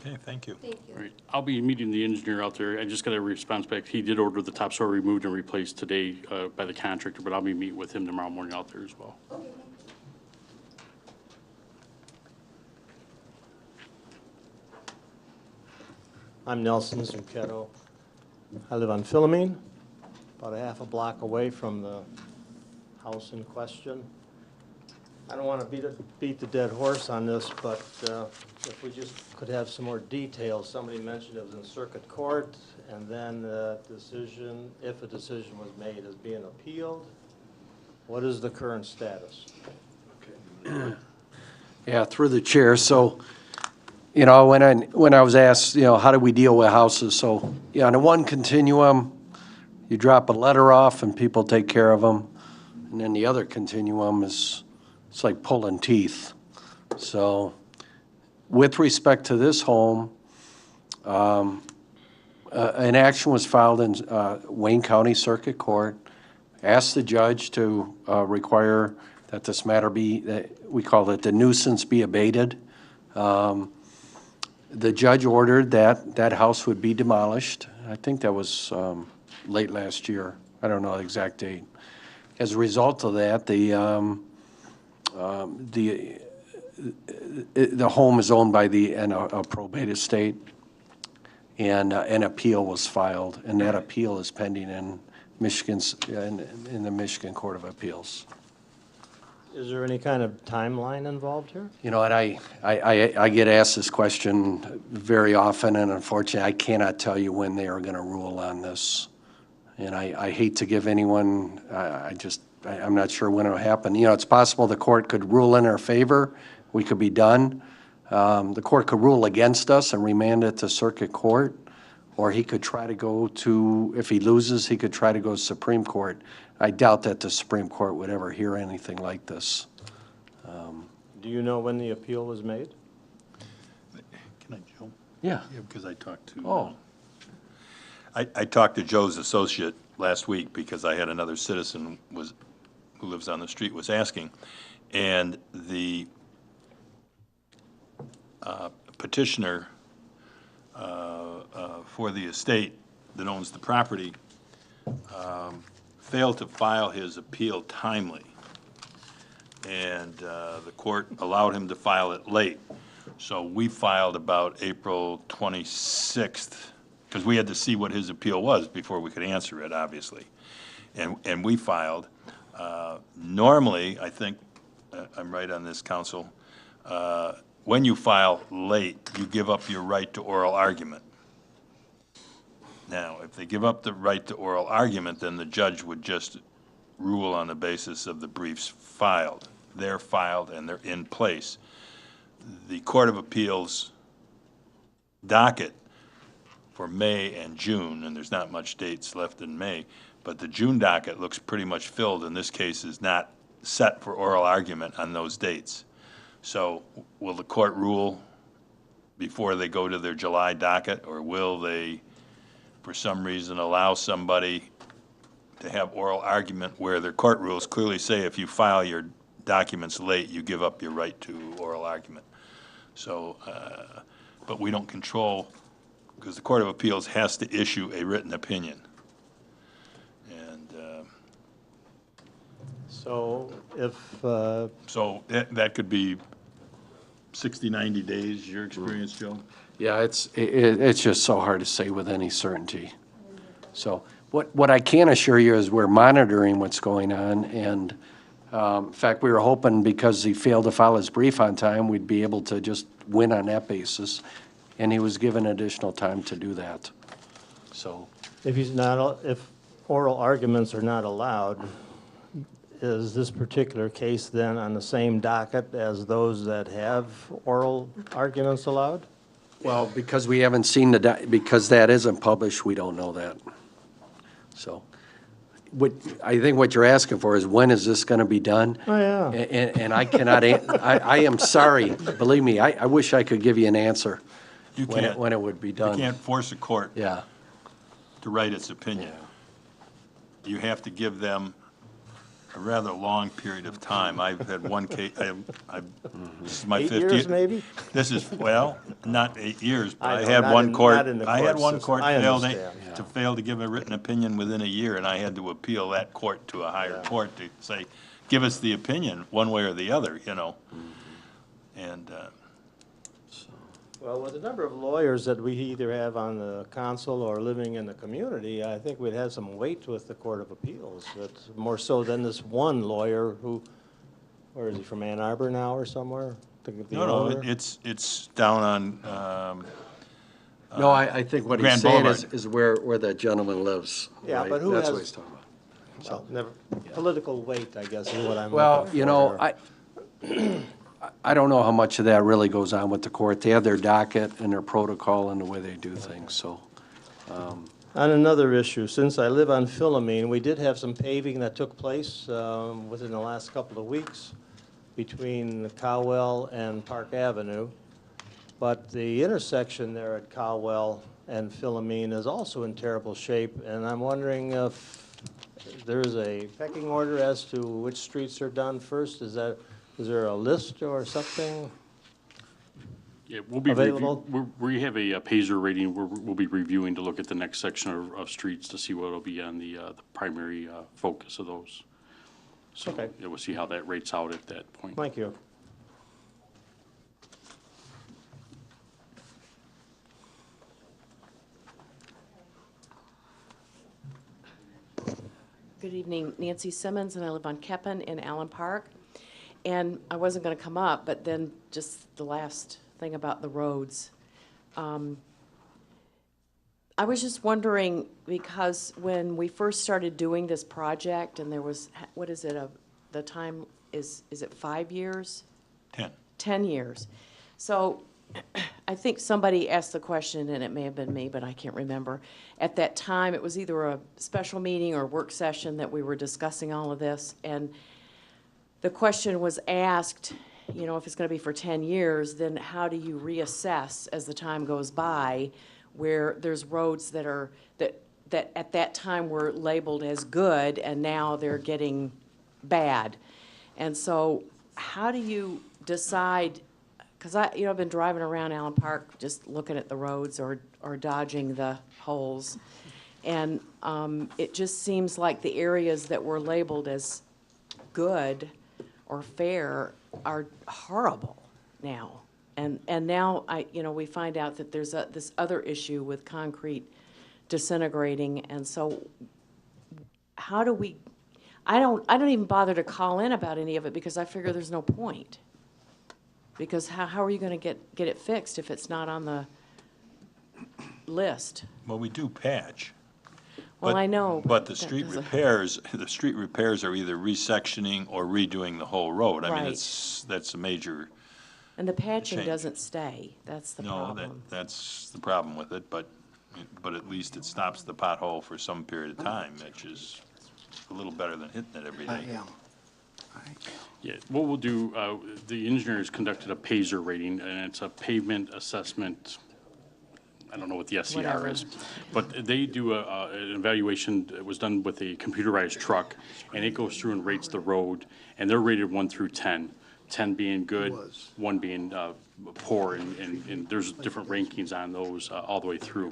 Okay, thank you. Thank you. All right, I'll be meeting the engineer out there. I just got a response back. He did order the topsoil removed and replaced today by the contractor, but I'll be meeting with him tomorrow morning out there as well. Okay, thank you. I'm Nelson Zucchetto. I live on Philomene, about a half a block away from the house in question. I don't want to beat the dead horse on this, but if we just could have some more details. Somebody mentioned it was in circuit court, and then the decision, if a decision was made, is being appealed. What is the current status? Yeah, through the chair. So, you know, when I was asked, you know, how do we deal with houses? So, yeah, on the one continuum, you drop a letter off and people take care of them. And then the other continuum is, it's like pulling teeth. So, with respect to this home, an action was filed in Wayne County Circuit Court, asked the judge to require that this matter be, we call it the nuisance, be abated. The judge ordered that that house would be demolished. I think that was late last year. I don't know the exact date. As a result of that, the home is owned by a probate estate, and an appeal was filed, and that appeal is pending in Michigan's in the Michigan Court of Appeals. Is there any kind of timeline involved here? You know, and I get asked this question very often, and unfortunately, I cannot tell you when they are going to rule on this. And I hate to give anyone, I'm not sure when it'll happen. You know, it's possible the court could rule in our favor. We could be done. The court could rule against us and remand it to circuit court, or he could try to go to, if he loses, he could try to go to Supreme Court. I doubt that the Supreme Court would ever hear anything like this. Do you know when the appeal was made? Can I, Joe? Yeah. Yeah, because I talked to. Oh. I talked to Joe's associate last week because I had another citizen who lives on the street was asking, and the petitioner for the estate that owns the property failed to file his appeal timely, and the court allowed him to file it late. So we filed about April 26th, because we had to see what his appeal was before we could answer it, obviously. And we filed. Normally, I think, I'm right on this, counsel, when you file late, you give up your right to oral argument. Now, if they give up the right to oral argument, then the judge would just rule on the basis of the briefs filed. They're filed and they're in place. The Court of Appeals docket for May and June, and there's not much dates left in May, but the June docket looks pretty much filled, and this case is not set for oral argument on those dates. So will the court rule before they go to their July docket, or will they, for some reason, allow somebody to have oral argument where their court rules clearly say if you file your documents late, you give up your right to oral argument? So, but we don't control, because the Court of Appeals has to issue a written opinion. And so if... so that could be 60, 90 days, your experience, Joe? Yeah, it's just so hard to say with any certainty. So What I can assure you is we're monitoring what's going on, and in fact, we were hoping because he failed to file his brief on time, we'd be able to just win on that basis, and he was given additional time to do that. So, If oral arguments are not allowed, is this particular case then on the same docket as those that have oral arguments allowed? well, because we haven't seen because that isn't published, we don't know that. So, I think what you're asking for is when is this going to be done? Oh, yeah. And I cannot, I am sorry, believe me, I wish I could give you an answer You when can't. it would be done. You can't force a court Yeah. to write its opinion. You have to give them a rather long period of time. I've had one case, this is my 8 50th. years, maybe? This is, well, not 8 years, but I I know, had not one in- court, not in the I had court one system. court I fail understand. to fail to give a written opinion within a year, and I had to appeal that court to a higher court to say, give us the opinion, one way or the other, you know? And, Well, with the number of lawyers that we either have on the council or living in the community, I think we'd have some weight with the Court of Appeals. That's more so than this one lawyer who, where is he, from Ann Arbor now or somewhere? The no, owner? it's down on, No, I think what he's Grand saying Boulevard. is where that gentleman lives. Yeah, right? but who That's has- what he's talking about. Well, never, political weight, I guess, is what I'm Well, looking you for know, here. I don't know how much of that really goes on with the court. They have their docket and their protocol and the way they do things, so. On another issue, since I live on Philomene, we did have some paving that took place within the last couple of weeks between Cowell and Park Avenue. But the intersection there at Cowell and Philomene is also in terrible shape, and I'm wondering if there's a pecking order as to which streets are done first. Is there a list or something? Yeah, we'll be, Available? we have a PASER rating we'll be reviewing to look at the next section of streets to see what will be on the primary focus of those. So, Okay. yeah, we'll see how that rates out at that point. Thank you. Good evening, Nancy Simmons, and I live on Keppen in Allen Park. And I wasn't going to come up, but then just the last thing about the roads. I was just wondering, because when we first started doing this project, and there was, what is it, the time is it 5 years? 10. 10 years. So I think somebody asked the question, and it may have been me, but I can't remember. At that time, it was either a special meeting or work session that we were discussing all of this, and the question was asked, you know, if it's going to be for 10 years, then how do you reassess as the time goes by where there's roads that are, that at that time were labeled as good and now they're getting bad? And so how do you decide, because I've been driving around Allen Park just looking at the roads or dodging the holes, and it just seems like the areas that were labeled as good or fair are horrible now. And now we find out that there's this other issue with concrete disintegrating, and so how do we, I don't even bother to call in about any of it because I figure there's no point. Because how are you going to get it fixed if it's not on the list? Well, we do patch. Well, I know. But the street repairs are either resectioning or redoing the whole road. I mean, Right. that's a major, And the patching change. doesn't stay. That's the no, problem. that's the problem with it, but at least it stops the pothole for some period of time, which is a little better than hitting it every day. Yeah, what we'll do, the engineers conducted a PASER rating, and it's a pavement assessment, I don't know what the SCR Whatever. is, but they do an evaluation that was done with a computerized truck, and it goes through and rates the road, and they're rated 1 through 10, 10 being good, 1 being poor, and there's different rankings on those all the way through.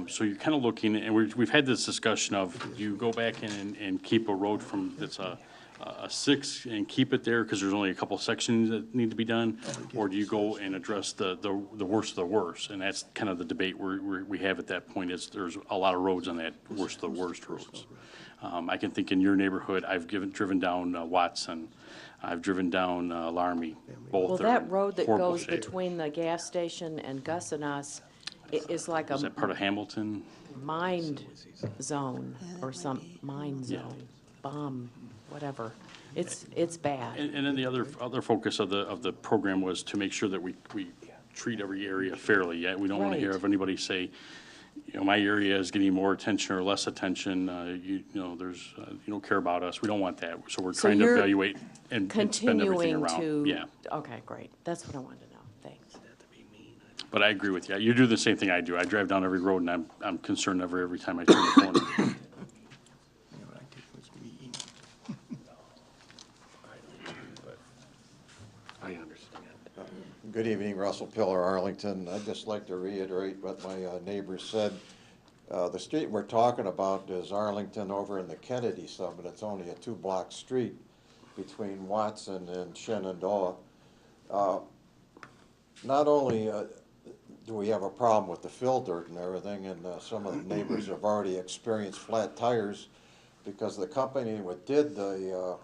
So you're kind of looking, and we've had this discussion of, do you go back in and keep a road from, that's a a 6 and keep it there because there's only a couple sections that need to be done? Or do you go and address the worst of the worst? And that's kind of the debate we have at that point, is there's a lot of roads on that worst of the worst roads. I can think in your neighborhood, I've driven down Watson, I've driven down Laramie, both Well, are that road that horrible goes shape. between the gas station and Gus and us is like Is a that part of Hamilton? mind zone or some mine zone, bomb, whatever. It's bad. And then the other focus of the program was to make sure that we treat every area fairly. Yeah, we don't want to hear Right. of anybody say, my area is getting more attention or less attention, you don't care about us. We don't want that. So we're So trying to you're evaluate and spend everything continuing around. to. Yeah, Okay, great. That's what I wanted to know. Thanks. but I agree with you. You do the same thing I do. I drive down every road and I'm concerned every time I turn the corner. I understand. Good evening, Russell Pillar, Arlington. I'd just like to reiterate what my neighbor said. The street we're talking about is Arlington over in the Kennedy Summit. It's only a 2-block street between Watson and Shenandoah. Not only do we have a problem with the fill dirt and everything, and some of the neighbors have already experienced flat tires because the company that did the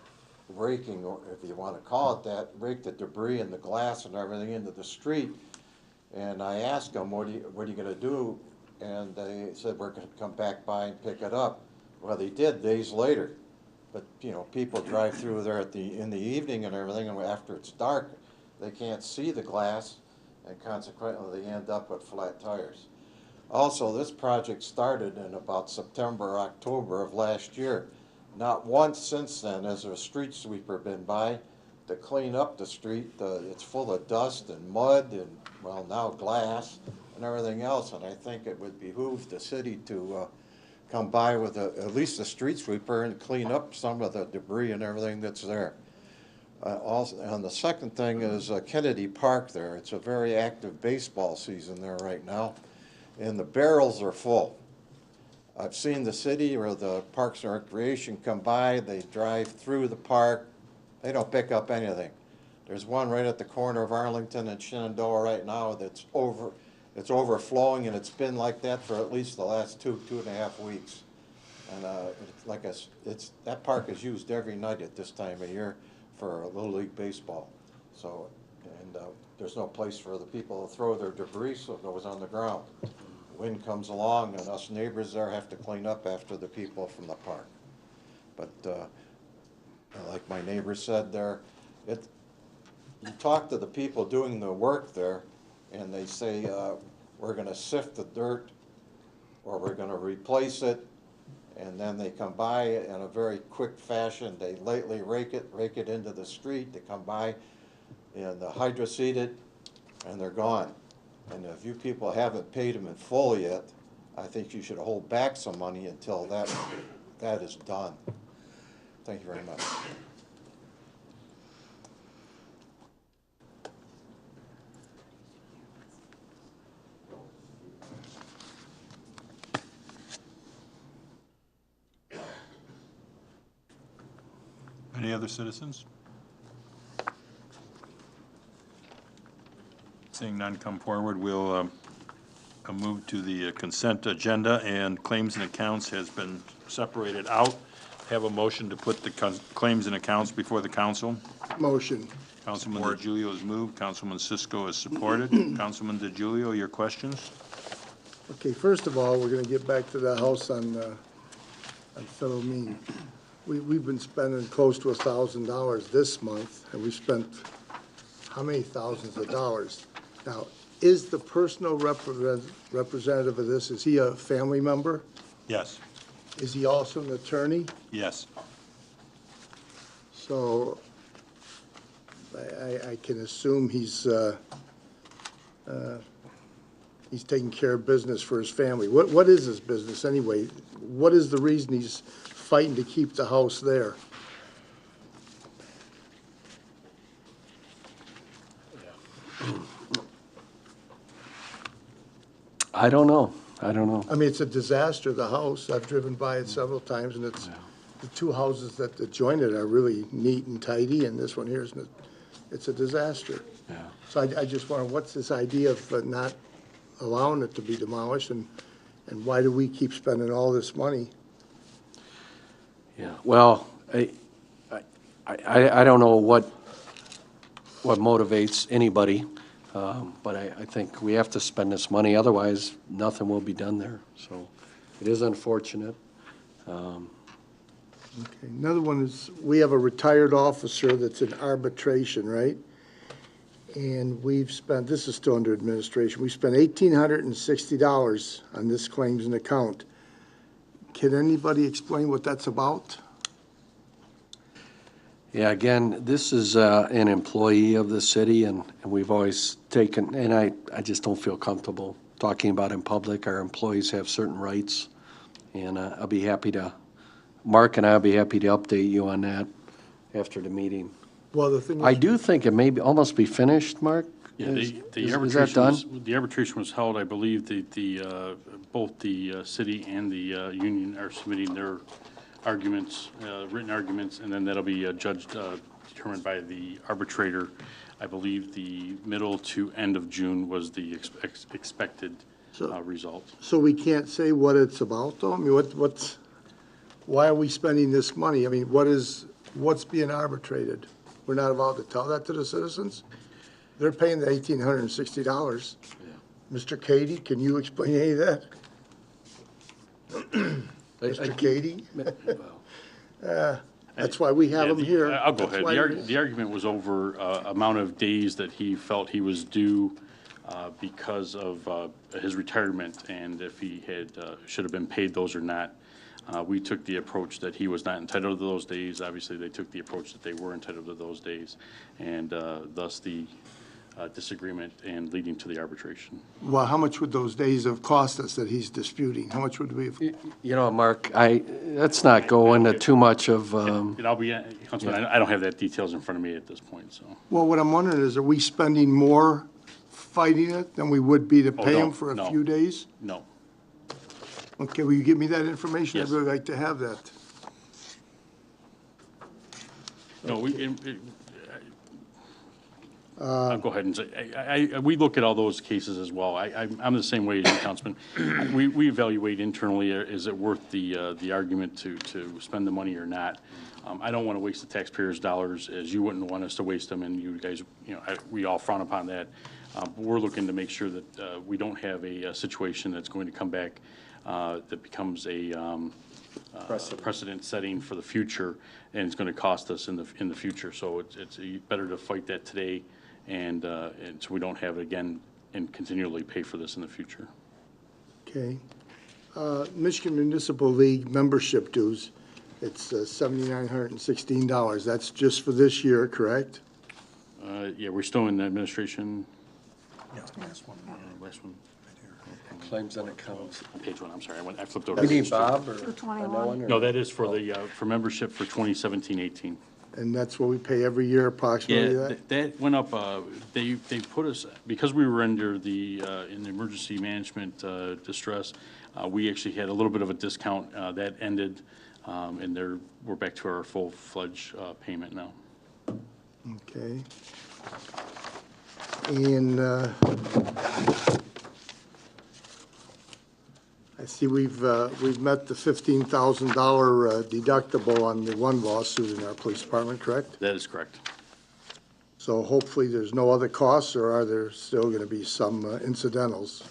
raking, or if you want to call it that, raked the debris and the glass and everything into the street. And I asked them, what are you going to do? And they said, we're going to come back by and pick it up. Well, they did days later. But, people drive through there in the evening and everything, and after it's dark, they can't see the glass, and consequently, they end up with flat tires. Also, this project started in about September, October of last year. Not once since then has a street sweeper been by to clean up the street. It's full of dust and mud and, well, now glass and everything else. And I think it would behoove the city to come by with at least a street sweeper and clean up some of the debris and everything that's there. Also, and the second thing is Kennedy Park there. It's a very active baseball season there right now, and the barrels are full. I've seen the city or the Parks and Recreation come by, they drive through the park, they don't pick up anything. There's one right at the corner of Arlington and Shenandoah right now that's it's overflowing, and it's been like that for at least the last 2.5 weeks. And that park is used every night at this time of year for Little League Baseball. So, and there's no place for the people to throw their debris, so it goes on the ground. Wind comes along, and us neighbors there have to clean up after the people from the park. But like my neighbor said there, you talk to the people doing the work there, and they say, we're going to sift the dirt, or we're going to replace it, and then they come by in a very quick fashion. They lightly rake it into the street. They come by and hydroseed it, and they're gone. And if you people haven't paid them in full yet, I think you should hold back some money until that is done. Thank you very much. Any other citizens? Seeing none come forward, we'll move to the consent agenda, and claims and accounts has been separated out. Have a motion to put the claims and accounts before the council. Motion. Councilman DiGiulio has moved. Councilman Cisco has supported. Councilman DiGiulio, your questions? Okay, first of all, we're gonna get back to the house on Philomene. We've been spending close to $1,000 this month, and we spent how many thousands of dollars? Now, is the personal representative of this, is he a family member? Yes. Is he also an attorney? Yes. So I can assume he's taking care of business for his family. What is his business anyway? What is the reason he's fighting to keep the house there? I don't know. I mean, it's a disaster, the house. I've driven by it several times, and it's the two houses that adjoin it are really neat and tidy, and this one here is, it's a disaster. Yeah. So I just wonder, what's this idea of not allowing it to be demolished, and why do we keep spending all this money? Yeah, well, I don't know what motivates anybody, but I think we have to spend this money, otherwise nothing will be done there. So it is unfortunate. Okay, another one is, we have a retired officer that's in arbitration, right? And we've spent, this is still under administration, we spent $1,860 on this claims and account. Can anybody explain what that's about? Yeah, again, this is an employee of the city, and we've always taken, and I just don't feel comfortable talking about in public. Our employees have certain rights, and I'll be happy to, Mark and I'll be happy to update you on that after the meeting. Well, the thing is, I do think it may almost be finished, Mark? Yeah, Is that arbitration done? the arbitration was held, I believe, both the city and the union are submitting their arguments, written arguments, and then that'll be determined by the arbitrator. I believe the middle to end of June was the expected result. so we can't say what it's about, though? I mean, why are we spending this money? I mean, what's being arbitrated? We're not allowed to tell that to the citizens? They're paying the $1,860. Mr. Cady, can you explain any of that? Mr. Cady? That's why we have him here. I'll go That's ahead. why The argument was over amount of days that he felt he was due because of his retirement, and if he should have been paid those or not. We took the approach that he was not entitled to those days. Obviously, they took the approach that they were entitled to those days, and thus the disagreement and leading to the arbitration. Well, how much would those days have cost us that he's disputing? How much would we have? You know, Mark, let's not go into too much of, And I'll be, Councilman, I don't have that details in front of me at this point, so. Well, what I'm wondering is, are we spending more fighting it than we would be to pay no, him for a no. few days? No. Okay, will you give me that information? Yes. I'd really like to have that. No, I'll go ahead and say, we look at all those cases as well. I'm the same way as you, Councilman. We evaluate internally, is it worth the argument to spend the money or not? I don't want to waste the taxpayers' dollars, as you wouldn't want us to waste them, and you guys, we all frown upon that. But we're looking to make sure that we don't have a situation that's going to come back that becomes a precedent setting for the future, and it's going to cost us in the future. So it's better to fight that today, and so we don't have it again and continually pay for this in the future. Okay. Michigan Municipal League membership dues, it's $7,916. That's just for this year, correct? Yeah, we're still in administration. Yeah, last one. Last one. claims and accounts. On page one, I'm sorry, I flipped over. We need Bob or? For on 21. that one, or- No, that is for for membership for 2017-18. And that's what we pay every year approximately, Yeah, that? that went up, they put us, because we were under in the emergency management distress, we actually had a little bit of a discount, that ended, and we're back to our full-fledged payment now. Okay. And I see we've met the $15,000 deductible on the one lawsuit in our police department, correct? That is correct. So hopefully there's no other costs, or are there still going to be some incidentals?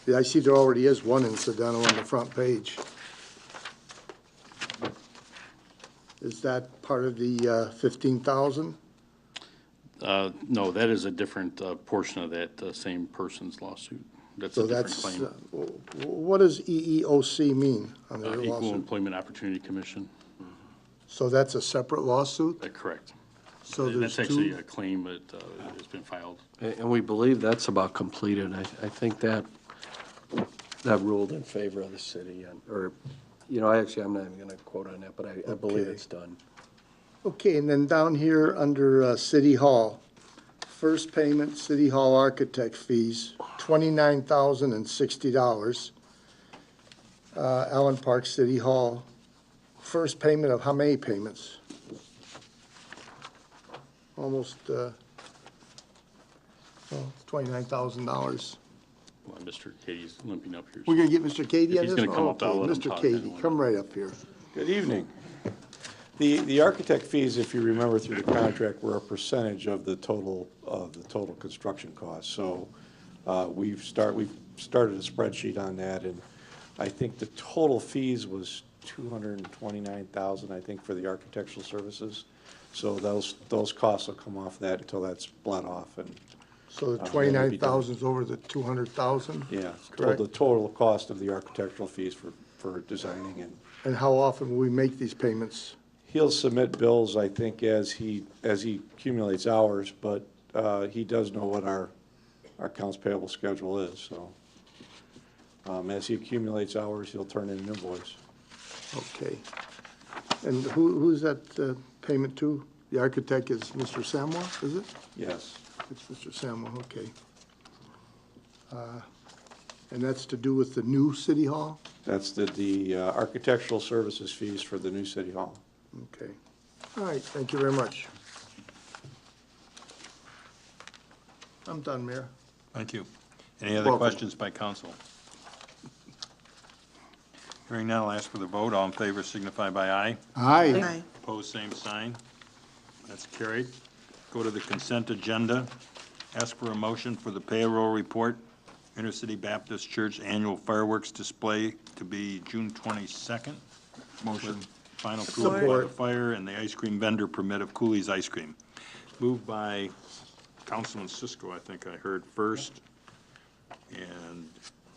Yeah, I see there already is one incidental on the front page. Is that part of the 15,000? No, that is a different portion of that same person's lawsuit. That's So a different that's, claim. what does EEOC mean on their Equal lawsuit? Employment Opportunity Commission. So that's a separate lawsuit? Correct. So And there's that's actually two? a claim that has been filed. And we believe that's about completed. I think that ruled in favor of the city, or, I'm not even gonna quote on that, but I believe Okay. it's done. Okay, and then down here under City Hall, first payment, City Hall architect fees, $29,060. Allen Park City Hall, first payment of how many payments? Almost, well, it's $29,000. Well, Mr. Katie's limping up here. We're gonna get Mr. Cady If on he's this? gonna come up, I'll let him Mr. talk. I Cady, don't wanna- come right up here. Good evening. The architect fees, if you remember through the contract, were a percentage of the total construction cost. So we've started a spreadsheet on that, and I think the total fees was $229,000, I think, for the architectural services. So those costs will come off that until that's bled off, and So the 29,000 is over the 200,000? yeah, Correct. the total cost of the architectural fees for designing. And how often will we make these payments? He'll submit bills, I think, as he accumulates hours, but he does know what our accounts payable schedule is, so. As he accumulates hours, he'll turn in an invoice. Okay. And who's that payment to? The architect is Mr. Samuel, is it? Yes. It's Mr. Samuel, okay. And that's to do with the new city hall? That's the architectural services fees for the new city hall. Okay. All right, thank you very much. I'm done, Mayor. Thank you. Any other Welcome. questions by council? Hearing none, I'll ask for the vote. All in favor signify by aye. Aye. Opposed, same sign. That's carried. Go to the consent agenda. Ask for a motion for the payroll report, Intercity Baptist Church Annual Fireworks Display to be June 22nd. Motion. Final approval by the Support. fire and the ice cream vendor permit of Cooley's Ice Cream. Moved by Councilman Cisco, I think I heard first. And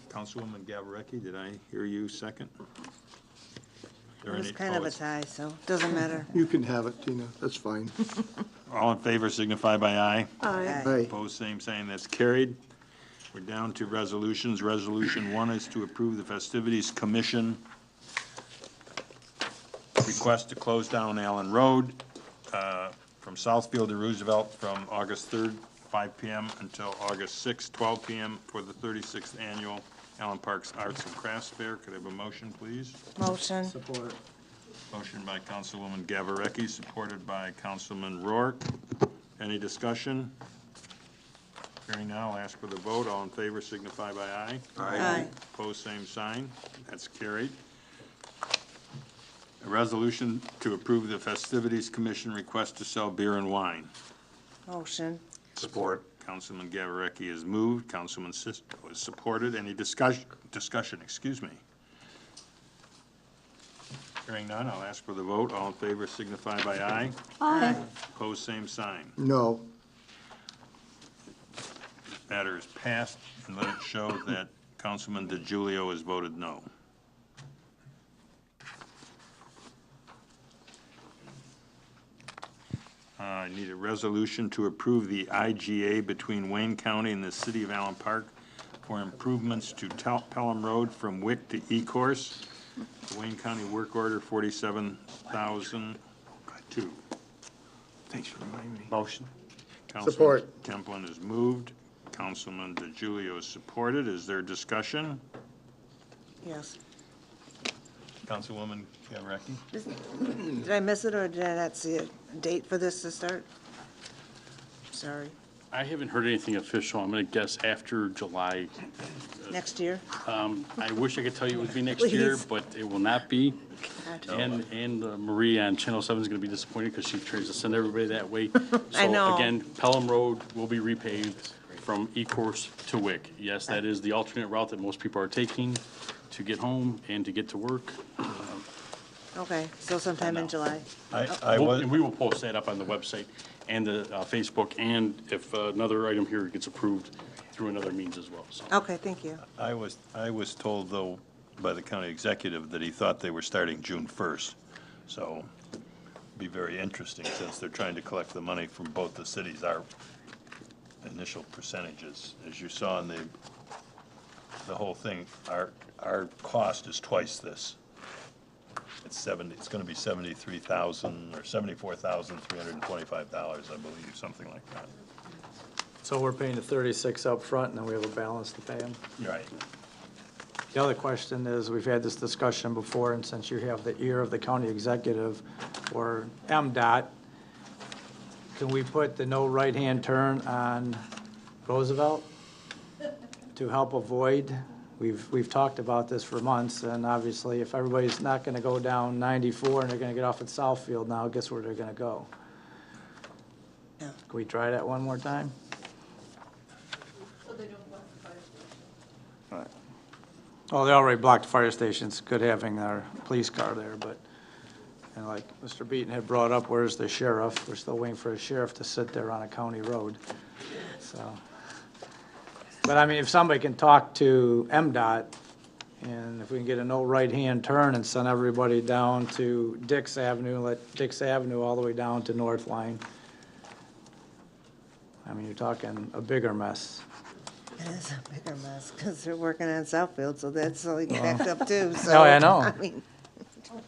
Councilwoman Gavarecki, did I hear you second? It was kind of a tie, so it doesn't matter. You can have it, Tina, that's fine. All in favor signify by aye. Aye. Aye. Opposed, same sign, that's carried. We're down to resolutions. Resolution 1 is to approve the Festivities Commission request to close down Allen Road from Southfield to Roosevelt from August 3rd, 5 PM until August 6th, 12 PM for the 36th Annual Allen Parks Arts and Crafts Fair. Could I have a motion, please? Motion. Support. Motion by Councilwoman Gavarecki, supported by Councilman Rourke. Any discussion? Hearing none, I'll ask for the vote. All in favor signify by aye. Aye. Opposed, same sign. That's carried. A resolution to approve the Festivities Commission request to sell beer and wine. Motion. Support. Councilman Gavarecki is moved. Councilman Cisco is supported. Any discussion, excuse me. Hearing none, I'll ask for the vote. All in favor signify by aye. Aye. Opposed, same sign. No. Matter is passed, and let it show that Councilman DeGiulio has voted no. I need a resolution to approve the IGA between Wayne County and the City of Allen Park for improvements to Pelham Road from Wick to E-Course. Wayne County Work Order 47,002. Thanks for reminding me. Motion. Support. Templin is moved. Councilman DeGiulio is supported. Is there discussion? Yes. Councilwoman Gavarecki? Did I miss it, or did I not see a date for this to start? Sorry. I haven't heard anything official. I'm gonna guess after July. Next year? I wish I could tell you it would be next year, Please. but it will not be. God. And Marie on Channel 7 is gonna be disappointed because she tries to send everybody that way. I know. So again, Pelham Road will be repaved from E-Course to Wick. Yes, that is the alternate route that most people are taking to get home and to get to work. Okay, so sometime in July. And we will post that up on the website and the Facebook, and if another item here gets approved through another means as well, so. Okay, thank you. I was told, though, by the county executive that he thought they were starting June 1st. So it'd be very interesting, since they're trying to collect the money from both the cities. Our initial percentages, as you saw in the whole thing, our cost is twice this. It's gonna be $73,000 or $74,325, I believe, something like that. So we're paying the 36 up front, and then we have a balance to pay them? Right. The other question is, we've had this discussion before, and since you have the ear of the county executive or MDOT, can we put the no right-hand turn on Roosevelt to help avoid? We've talked about this for months, and obviously, if everybody's not gonna go down 94 and they're gonna get off at Southfield now, guess where they're gonna go? Can we try that one more time? So they don't block the fire station. Oh, they already blocked the fire stations, good having our police car there, but, and like Mr. Beaton had brought up, where's the sheriff? We're still waiting for a sheriff to sit there on a county road, so. But I mean, if somebody can talk to MDOT, and if we can get a no right-hand turn and send everybody down to Dix Avenue, let Dix Avenue all the way down to North Line. I mean, you're talking a bigger mess. It is a bigger mess, because they're working on Southfield, so that's like backed up too, so. No, I know. I mean, oh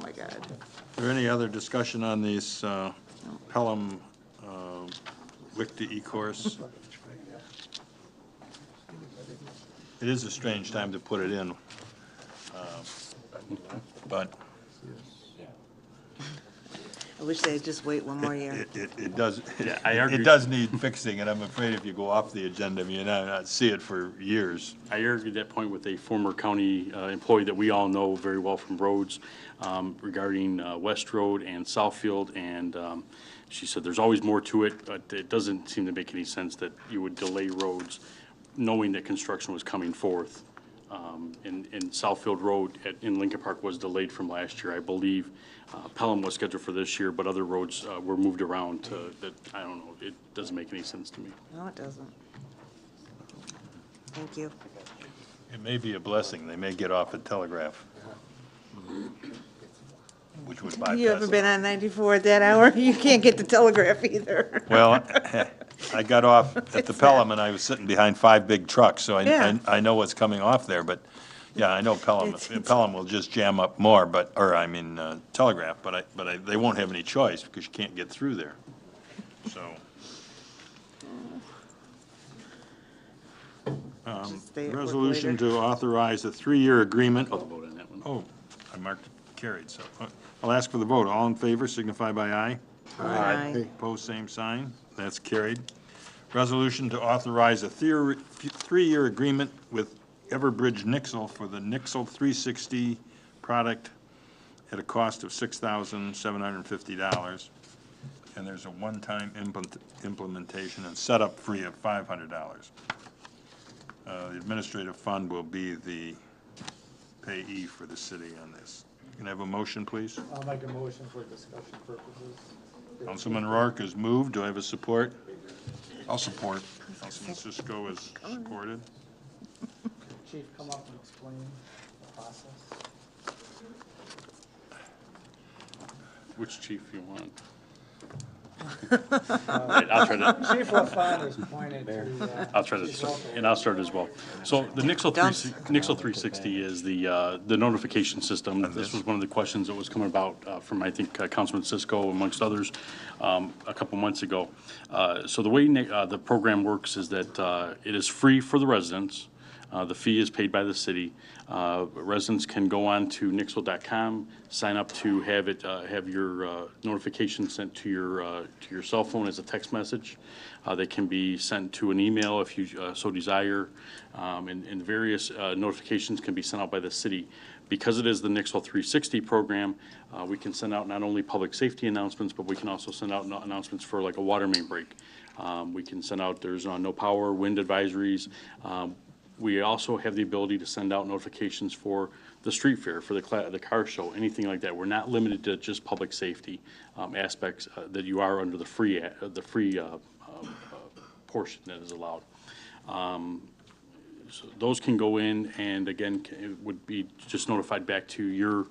my God. Is there any other discussion on these Pelham WIC to E-course? It is a strange time to put it in, but I wish they'd just wait one more year. it does, Yeah, I agree. it does need fixing, and I'm afraid if you go off the agenda, you may not see it for years. I argued that point with a former county employee that we all know very well from roads regarding West Road and Southfield, and she said there's always more to it, but it doesn't seem to make any sense that you would delay roads knowing that construction was coming forth. And Southfield Road in Lincoln Park was delayed from last year, I believe. Pelham was scheduled for this year, but other roads were moved around to, that, I don't know, it doesn't make any sense to me. No, it doesn't. Thank you. It may be a blessing, they may get off at Telegraph, which would bypass You ever it. been on 94 at that hour? You can't get the Telegraph either. Well, I got off at the Pelham and I was sitting behind 5 big trucks, so Yeah. I know what's coming off there, but, yeah, I know Pelham will just jam up more, but, or, I mean, Telegraph, but they won't have any choice because you can't get through there, so. Just stay at work Resolution later. to authorize a 3-year agreement. I'll vote on that one. Oh, I marked it carried, so, I'll ask for the vote. All in favor signify by aye. Aye. Opposed, same sign. That's carried. Resolution to authorize a 3-year agreement with Everbridge Nixle for the Nixle 360 product at a cost of $6,750. And there's a one-time implementation and setup fee of $500. The administrative fund will be the payee for the city on this. Can I have a motion, please? I'll make a motion for discussion purposes. Councilman Rourke has moved. Do I have a support? I'll support. Councilman Cisco has supported. Chief, come up and explain the process. Which chief you want? I'll try to. Chief LaFawn is pointed to. I'll try to, and I'll start as well. So the Nixle 360 is the notification system. This was one of the questions that was coming about from, I think, Councilman Cisco amongst others a couple months ago. So the way the program works is that it is free for the residents. The fee is paid by the city. Residents can go on to nixle.com, sign up to have it have your notification sent to your cell phone as a text message. They can be sent to an email if you so desire, and various notifications can be sent out by the city. Because it is the Nixle 360 program, we can send out not only public safety announcements, but we can also send out announcements for like a water main break. We can send out, there's no power, wind advisories. We also have the ability to send out notifications for the street fair, for the car show, anything like that. We're not limited to just public safety aspects that you are under the free portion that is allowed. So those can go in, and again, it would be just notified back to your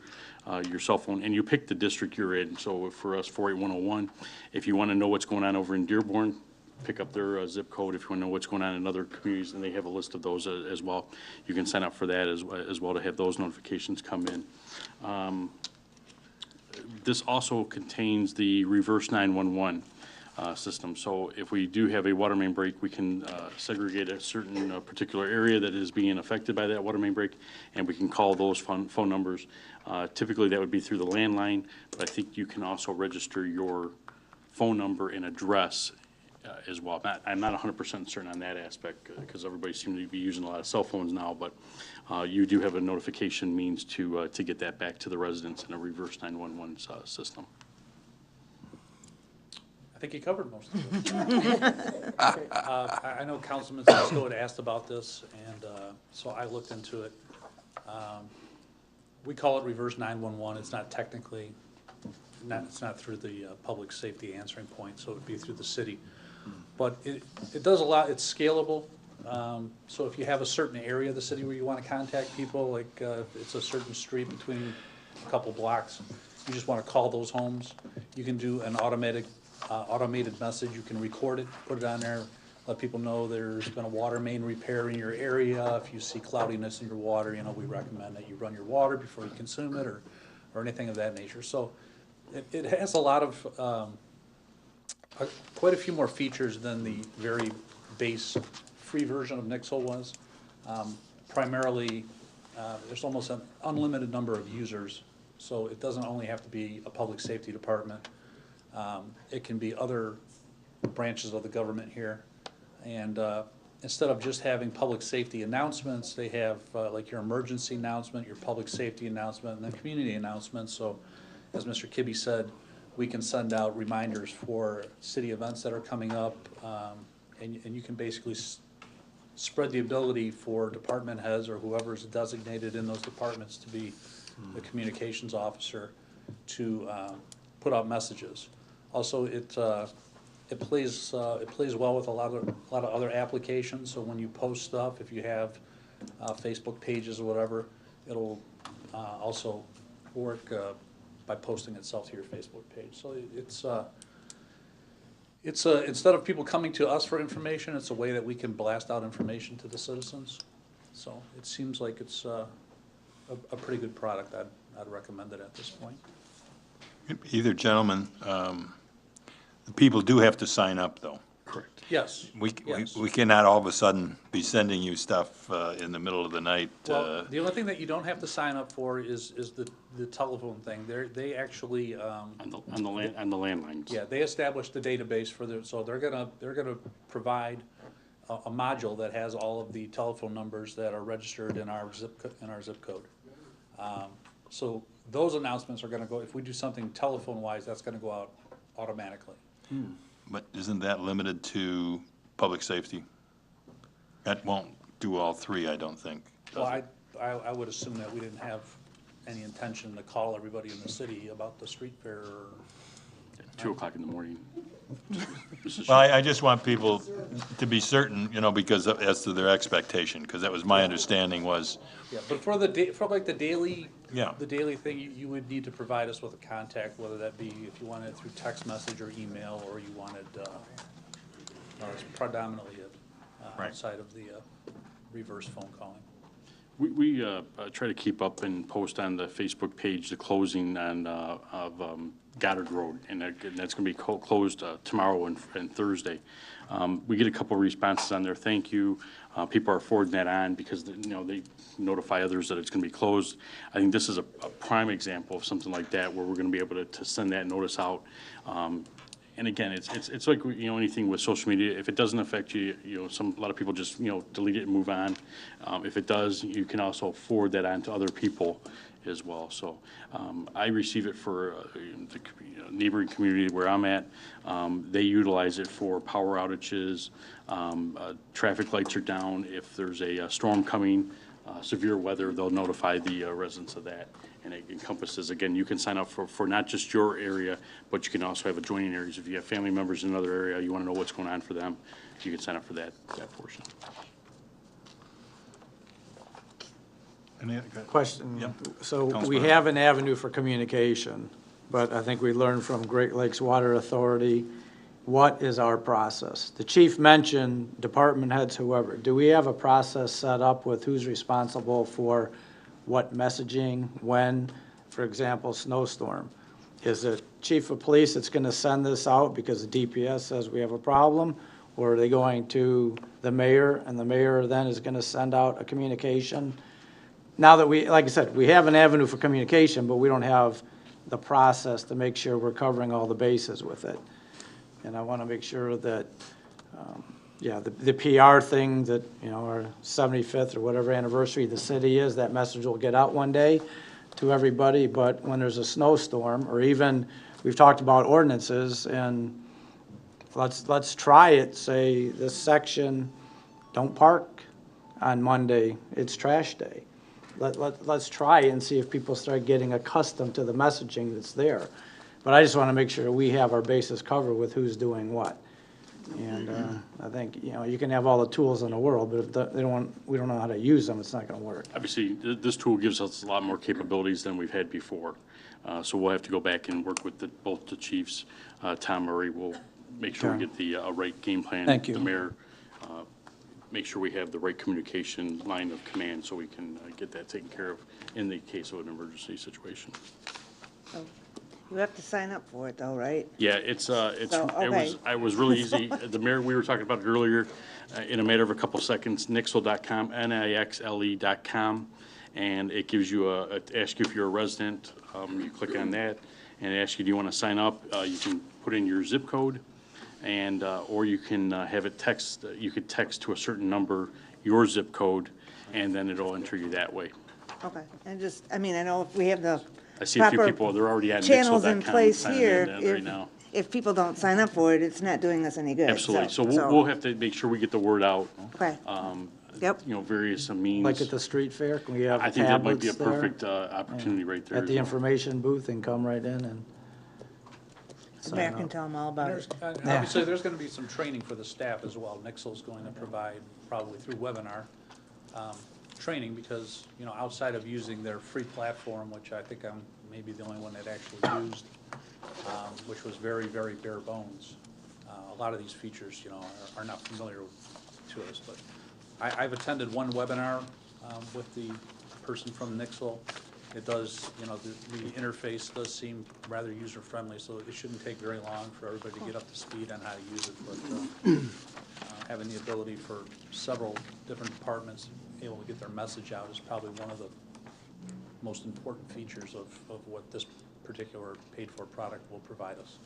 cell phone, and you pick the district you're in. So for us, 48101, if you want to know what's going on over in Dearborn, pick up their zip code. If you want to know what's going on in other communities, and they have a list of those as well. You can sign up for that as well to have those notifications come in. This also contains the reverse 911. system. So if we do have a water main break, we can segregate a certain particular area that is being affected by that water main break, and we can call those phone numbers. Typically, that would be through the landline, but I think you can also register your phone number and address as well. I'm not 100% certain on that aspect, because everybody seems to be using a lot of cell phones now, but you do have a notification means to get that back to the residents in a reverse 911 system. I think you covered most of it. I know Councilman Cisco had asked about this, and so I looked into it. We call it reverse 911. It's not technically, it's not through the public safety answering point, so it would be through the city. But it does allow, it's scalable. So if you have a certain area of the city where you want to contact people, like if it's a certain street between a couple blocks, you just want to call those homes, you can do an automated message. You can record it, put it on there, let people know there's been a water main repair in your area. If you see cloudiness in your water, you know, we recommend that you run your water before you consume it, or anything of that nature. So it has a lot of quite a few more features than the very base free version of Nixle was. Primarily, there's almost an unlimited number of users, so it doesn't only have to be a public safety department. It can be other branches of the government here. And instead of just having public safety announcements, they have like your emergency announcement, your public safety announcement, and then community announcements. So as Mr. Kibbe said, we can send out reminders for city events that are coming up, and you can basically spread the ability for department heads or whoever is designated in those departments to be the communications officer to put out messages. Also, it plays well with a lot of other applications. So when you post stuff, if you have Facebook pages or whatever, it'll also work by posting itself to your Facebook page. So it's instead of people coming to us for information, it's a way that we can blast out information to the citizens. So it seems like it's a pretty good product. I'd recommend it at this point. Either gentleman, the people do have to sign up, though. Correct. Yes. We yes. cannot all of a sudden be sending you stuff in the middle of the night. Well, the only thing that you don't have to sign up for is the telephone thing. They actually on the landlines. Yeah, they established the database for their, so they're gonna provide a module that has all of the telephone numbers that are registered in our zip code. So those announcements are gonna go, if we do something telephone wise, that's gonna go out automatically. But isn't that limited to public safety? That won't do all three, I don't think. Well, I would assume that we didn't have any intention to call everybody in the city about the street fair or. 2 o'clock in the morning. Well, I just want people to be certain, you know, because as to their expectation, because that was my understanding was. Yeah, but for like the daily. Yeah. The daily thing, you would need to provide us with a contact, whether that be if you wanted it through text message or email, or you wanted, it's predominantly outside of the reverse phone calling. We try to keep up and post on the Facebook page the closing of Goddard Road, and that's going to be closed tomorrow and Thursday. We get a couple of responses on there. Thank you. People are forwarding that on because they notify others that it's going to be closed. I think this is a prime example of something like that where we're going to be able to send that notice out. And again, it's like anything with social media. If it doesn't affect you, a lot of people just delete it and move on. If it does, you can also forward that on to other people as well. So I receive it for the neighboring community where I'm at. They utilize it for power outages. Traffic lights are down. If there's a storm coming, severe weather, they'll notify the residents of that. And it encompasses, again, you can sign up for not just your area, but you can also have adjoining areas. If you have family members in another area, you want to know what's going on for them, you can sign up for that portion. Question. Yep. So we Councilman. have an avenue for communication, but I think we learned from Great Lakes Water Authority, what is our process? The chief mentioned department heads, whoever. Do we have a process set up with who's responsible for what messaging, when, for example, snowstorm? is it chief of police that's gonna send this out because the DPS says we have a problem? Or are they going to the mayor, and the mayor then is gonna send out a communication? Now that we, like I said, we have an avenue for communication, but we don't have the process to make sure we're covering all the bases with it. And I wanna make sure that, yeah, the PR thing that, you know, our 75th or whatever anniversary of the city is, that message will get out one day to everybody, but when there's a snowstorm, or even, we've talked about ordinances, and let's try it, say, this section, don't park on Monday, it's trash day. Let's try and see if people start getting accustomed to the messaging that's there. But I just want to make sure we have our bases covered with who's doing what. And I think, you know, you can have all the tools in the world, but if we don't know how to use them, it's not going to work. Obviously, this tool gives us a lot more capabilities than we've had before. So we'll have to go back and work with both the chiefs. Tom Murray will make sure we get the right game plan. Thank you. The mayor, make sure we have the right communication line of command so we can get that taken care of in the case of an emergency situation. You have to sign up for it though, right? Yeah, it was really easy. The mayor, we were talking about it earlier, in a matter of a couple seconds, nixle.com, nixle.com, and it gives you asks you if you're a resident. You click on that, and it asks you, do you want to sign up? You can put in your zip code, and or you can have it text. You could text to a certain number your zip code, and then it'll enter you that way. Okay, and just, I mean, I know if we have the I see a few proper people, they're already at channels in nixle.com place signing here, in right now. if people don't sign up for it, it's not doing us any good. Absolutely. So we'll have to make sure we get the word out. Okay. Yep. You know, various means. Like at the street fair, can we have I think that might be a tablets there? perfect opportunity right there. At as the well. information booth and come right in and. The mayor can tell them all about it. Obviously, there's going to be some training for the staff as well. Nixle's going to provide, probably through webinar, training, because, you know, outside of using their free platform, which I think I'm maybe the only one that actually used, which was very, very bare bones. A lot of these features, you know, are not familiar to us, but I've attended one webinar with the person from Nixle. It does, you know, the interface does seem rather user-friendly, so it shouldn't take very long for everybody to get up to speed on how to use it. But having the ability for several different departments able to get their message out is probably one of the most important features of what this particular paid-for product will provide us.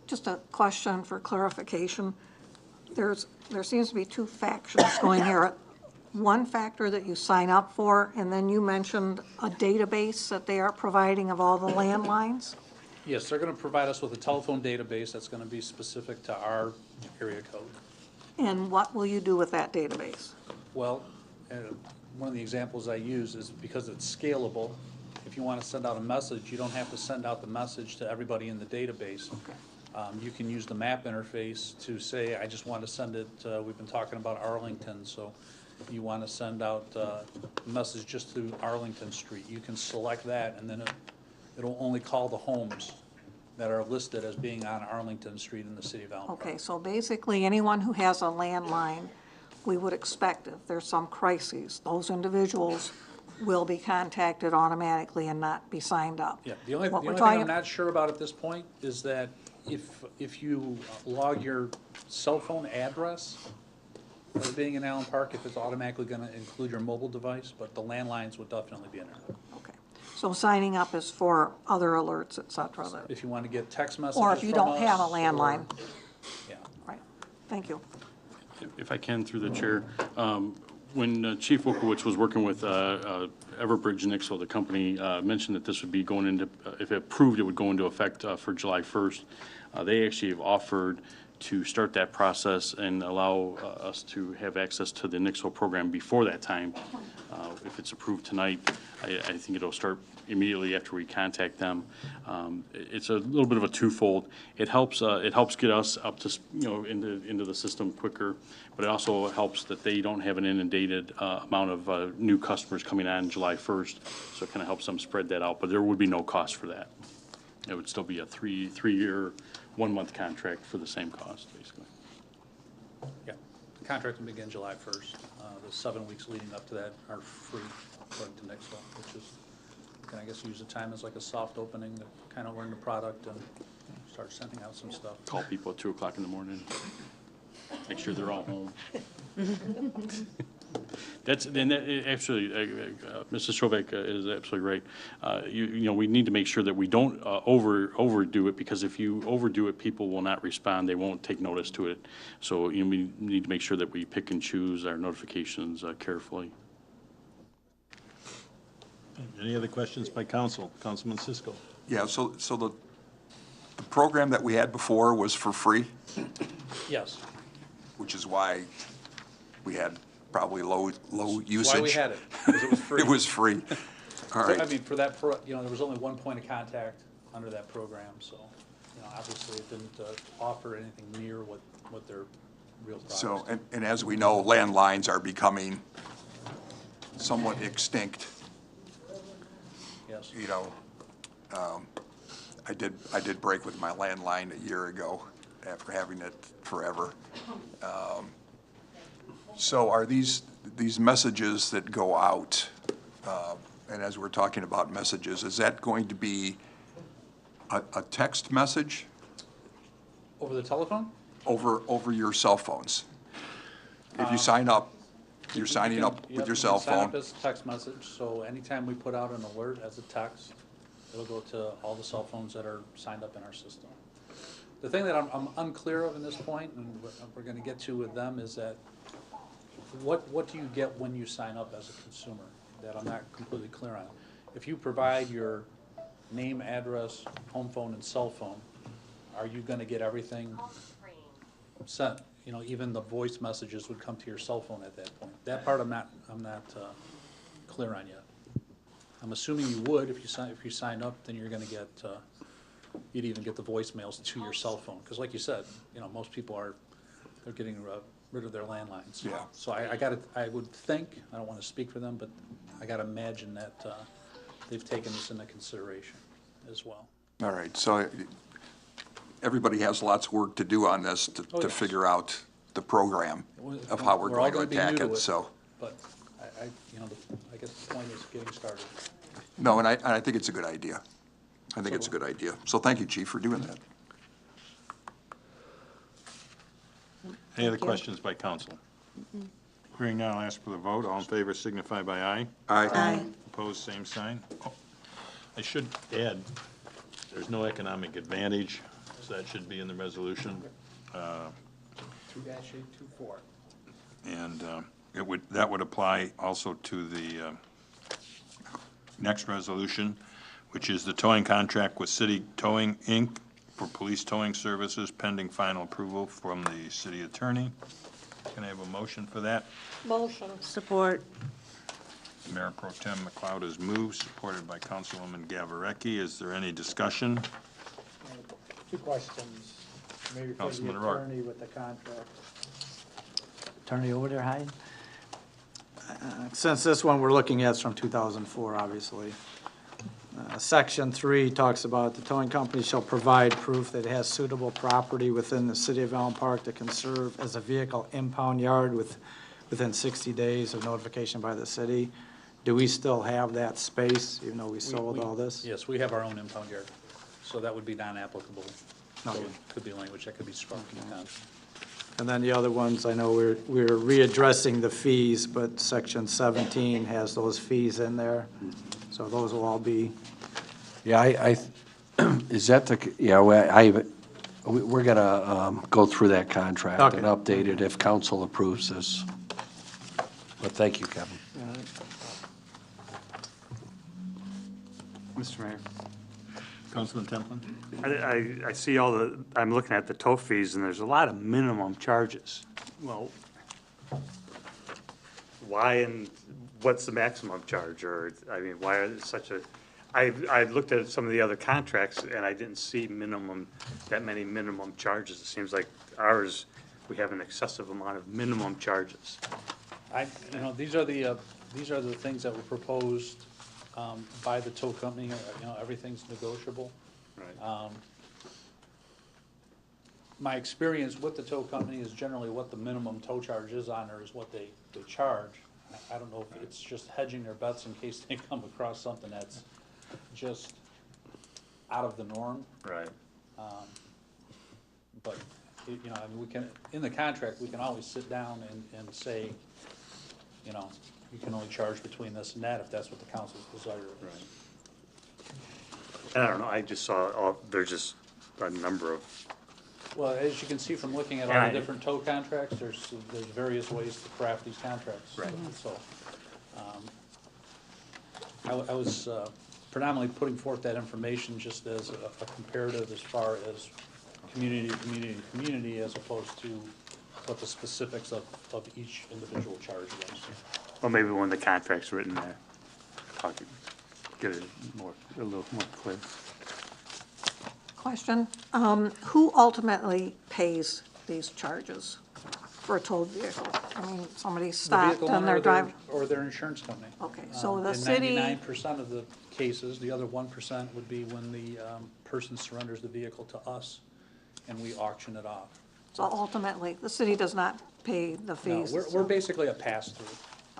Just a question for clarification. There seems to be two factions going here. One factor that you sign up for, and then you mentioned a database that they are providing of all the landlines? Yes, they're going to provide us with a telephone database that's going to be specific to our area code. And what will you do with that database? Well, one of the examples I use is because it's scalable. If you want to send out a message, you don't have to send out the message to everybody in the database. You can use the map interface to say, I just want to send it, we've been talking about Arlington, so you want to send out a message just to Arlington Street. You can select that, and then it'll only call the homes that are listed as being on Arlington Street in the city of Allen Park. Okay, so basically, anyone who has a landline, we would expect if there's some crises, those individuals will be contacted automatically and not be signed up. Yeah, the only thing I'm not sure about at this point is that if you log your cell phone address as being in Allen Park, if it's automatically going to include your mobile device, but the landlines would definitely be in there. Okay, so signing up is for other alerts, et cetera. If you want to get text messages Or if you from don't have a us, landline. Yeah. Right, thank you. If I can, through the chair, when Chief Wokowicz was working with Everbridge Nixle, the company, mentioned that this would be going into, if approved, it would go into effect for July 1st. They actually have offered to start that process and allow us to have access to the Nixle program before that time. If it's approved tonight, I think it'll start immediately after we contact them. It's a little bit of a twofold. It helps get us up to, you know, into the system quicker, but it also helps that they don't have an inundated amount of new customers coming on July 1st, so it kind of helps them spread that out, but there would be no cost for that. It would still be a three-year, 1-month contract for the same cost, basically. Yeah, the contract will begin July 1st. The 7 weeks leading up to that are free, according to Nixle, which is we can, I guess, use the time as like a soft opening to kind of learn the product and start sending out some stuff. Call people at 2 o'clock in the morning. Make sure they're all home. That's, and that, actually, Mrs. Strobeck is absolutely right. You know, we need to make sure that we don't overdo it, because if you overdo it, people will not respond, they won't take notice to it. So, you know, we need to make sure that we pick and choose our notifications carefully. Any other questions by council? Councilman Cisco. Yeah, so the program that we had before was for free, Yes, which is why we had probably low usage. why we had it, because it was free. It was free. All right. I mean, for that, you know, there was only one point of contact under that program, so, you know, obviously it didn't offer anything near what their real products. So, and as we know, landlines are becoming somewhat extinct. Yes. You know, I did break with my landline a year ago after having it forever. So are these messages that go out, and as we're talking about messages, is that going to be a text message Over the telephone? over your cell phones? If you sign up, you're signing up with your cell Sign phone. up as a text message, so anytime we put out an alert as a text, it'll go to all the cell phones that are signed up in our system. The thing that I'm unclear of in this point, and we're gonna get to with them, is that what do you get when you sign up as a consumer? That I'm not completely clear on. If you provide your name, address, home phone, and cell phone, are you gonna get everything sent? You know, even the voice messages would come to your cell phone at that point. That part I'm not clear on yet. I'm assuming you would, if you sign up, then you're gonna get, you'd even get the voicemails to your cell phone. Because like you said, you know, most people they're getting rid of their landlines. Yeah. So I would think, I don't wanna speak for them, but I gotta imagine that, they've taken this into consideration as well. All right, so everybody has lots of work to do on this to yes. figure out the program of how we're going to all gonna be new attack to it, so. But you know, I guess the point is getting started. No, and I think it's a good idea. I think it's a good idea. So thank you, Chief, for doing that. Any other questions by council? Hearing none, I'll ask for the vote. All in favor signify by aye. Aye. Opposed, same sign. Oh, I should add, there's no economic advantage, so that should be in the resolution. 2-824. And that would apply also to the next resolution, which is the towing contract with City Towing, Inc. for police towing services pending final approval from the city attorney. Can I have a motion for that? Motion. Support. Mayor Pro Tem McLeod has moved, supported by Councilwoman Gavarecki. Is there any discussion? Two questions, maybe for the Councilman Rourke. attorney with the contract. Attorney over there hiding? Since this one we're looking at is from 2004, obviously. Section 3 talks about the towing company shall provide proof that it has suitable property within the city of Allen Park that can serve as a vehicle impound yard within 60 days of notification by the city. Do we still have that space, even though we sold all this? Yes, we have our own impound yard, so that would be non-applicable. So Okay. it could be language that could be struck in the contract. And then the other ones, I know we're readdressing the fees, but section 17 has those fees in there. So those will all be, Yeah, is that the, yeah, we're gonna go through that contract Okay. and update it if council approves this. But thank you, Kevin. Mr. Mayor. Councilman Templin? I see I'm looking at the tow fees, and there's a lot of minimum charges. Well, why and what's the maximum charge, or, I mean, why are there such a, I looked at some of the other contracts, and I didn't see that many minimum charges. It seems like ours, we have an excessive amount of minimum charges. You know, these are the things that were proposed by the tow company. You know, everything's negotiable. Right. My experience with the tow company is generally what the minimum tow charge is on there is what they charge. I don't know if it's just hedging their bets in case they come across something that's just out of the norm. Right. But, you know, I mean, we can, in the contract, we can always sit down and say, you know, you can only charge between this and that if that's what the council's desire is. And I don't know, I just saw, there's just a number of, Well, as you can see from looking at And all I- the different tow contracts, there's various ways to craft these contracts. Right. So, I was predominantly putting forth that information just as a comparative as far as community to community to community, as opposed to what the specifics of each individual charge was. well, maybe when the contract's written there, get it a little more clear. Question, who ultimately pays these charges for a towed vehicle? I mean, somebody The stopped vehicle and owner they're or their- driving. Or their insurance company. Okay, so the In city- 99% of the cases, the other 1% would be when the person surrenders the vehicle to us and we auction it off. So ultimately, the city does not pay the No, fees. we're basically a pass-through.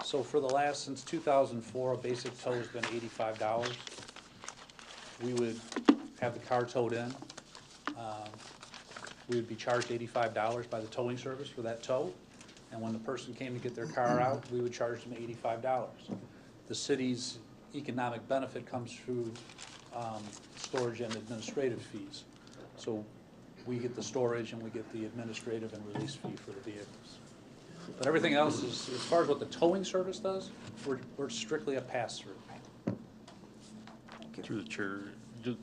So for the last, since 2004, a basic tow has been $85. We would have the car towed in. We would be charged $85 by the towing service for that tow. And when the person came to get their car out, we would charge them $85. The city's economic benefit comes through storage and administrative fees. So we get the storage and we get the administrative and release fee for the vehicles. But everything else is, as far as what the towing service does, we're strictly a pass-through. Through the chair, do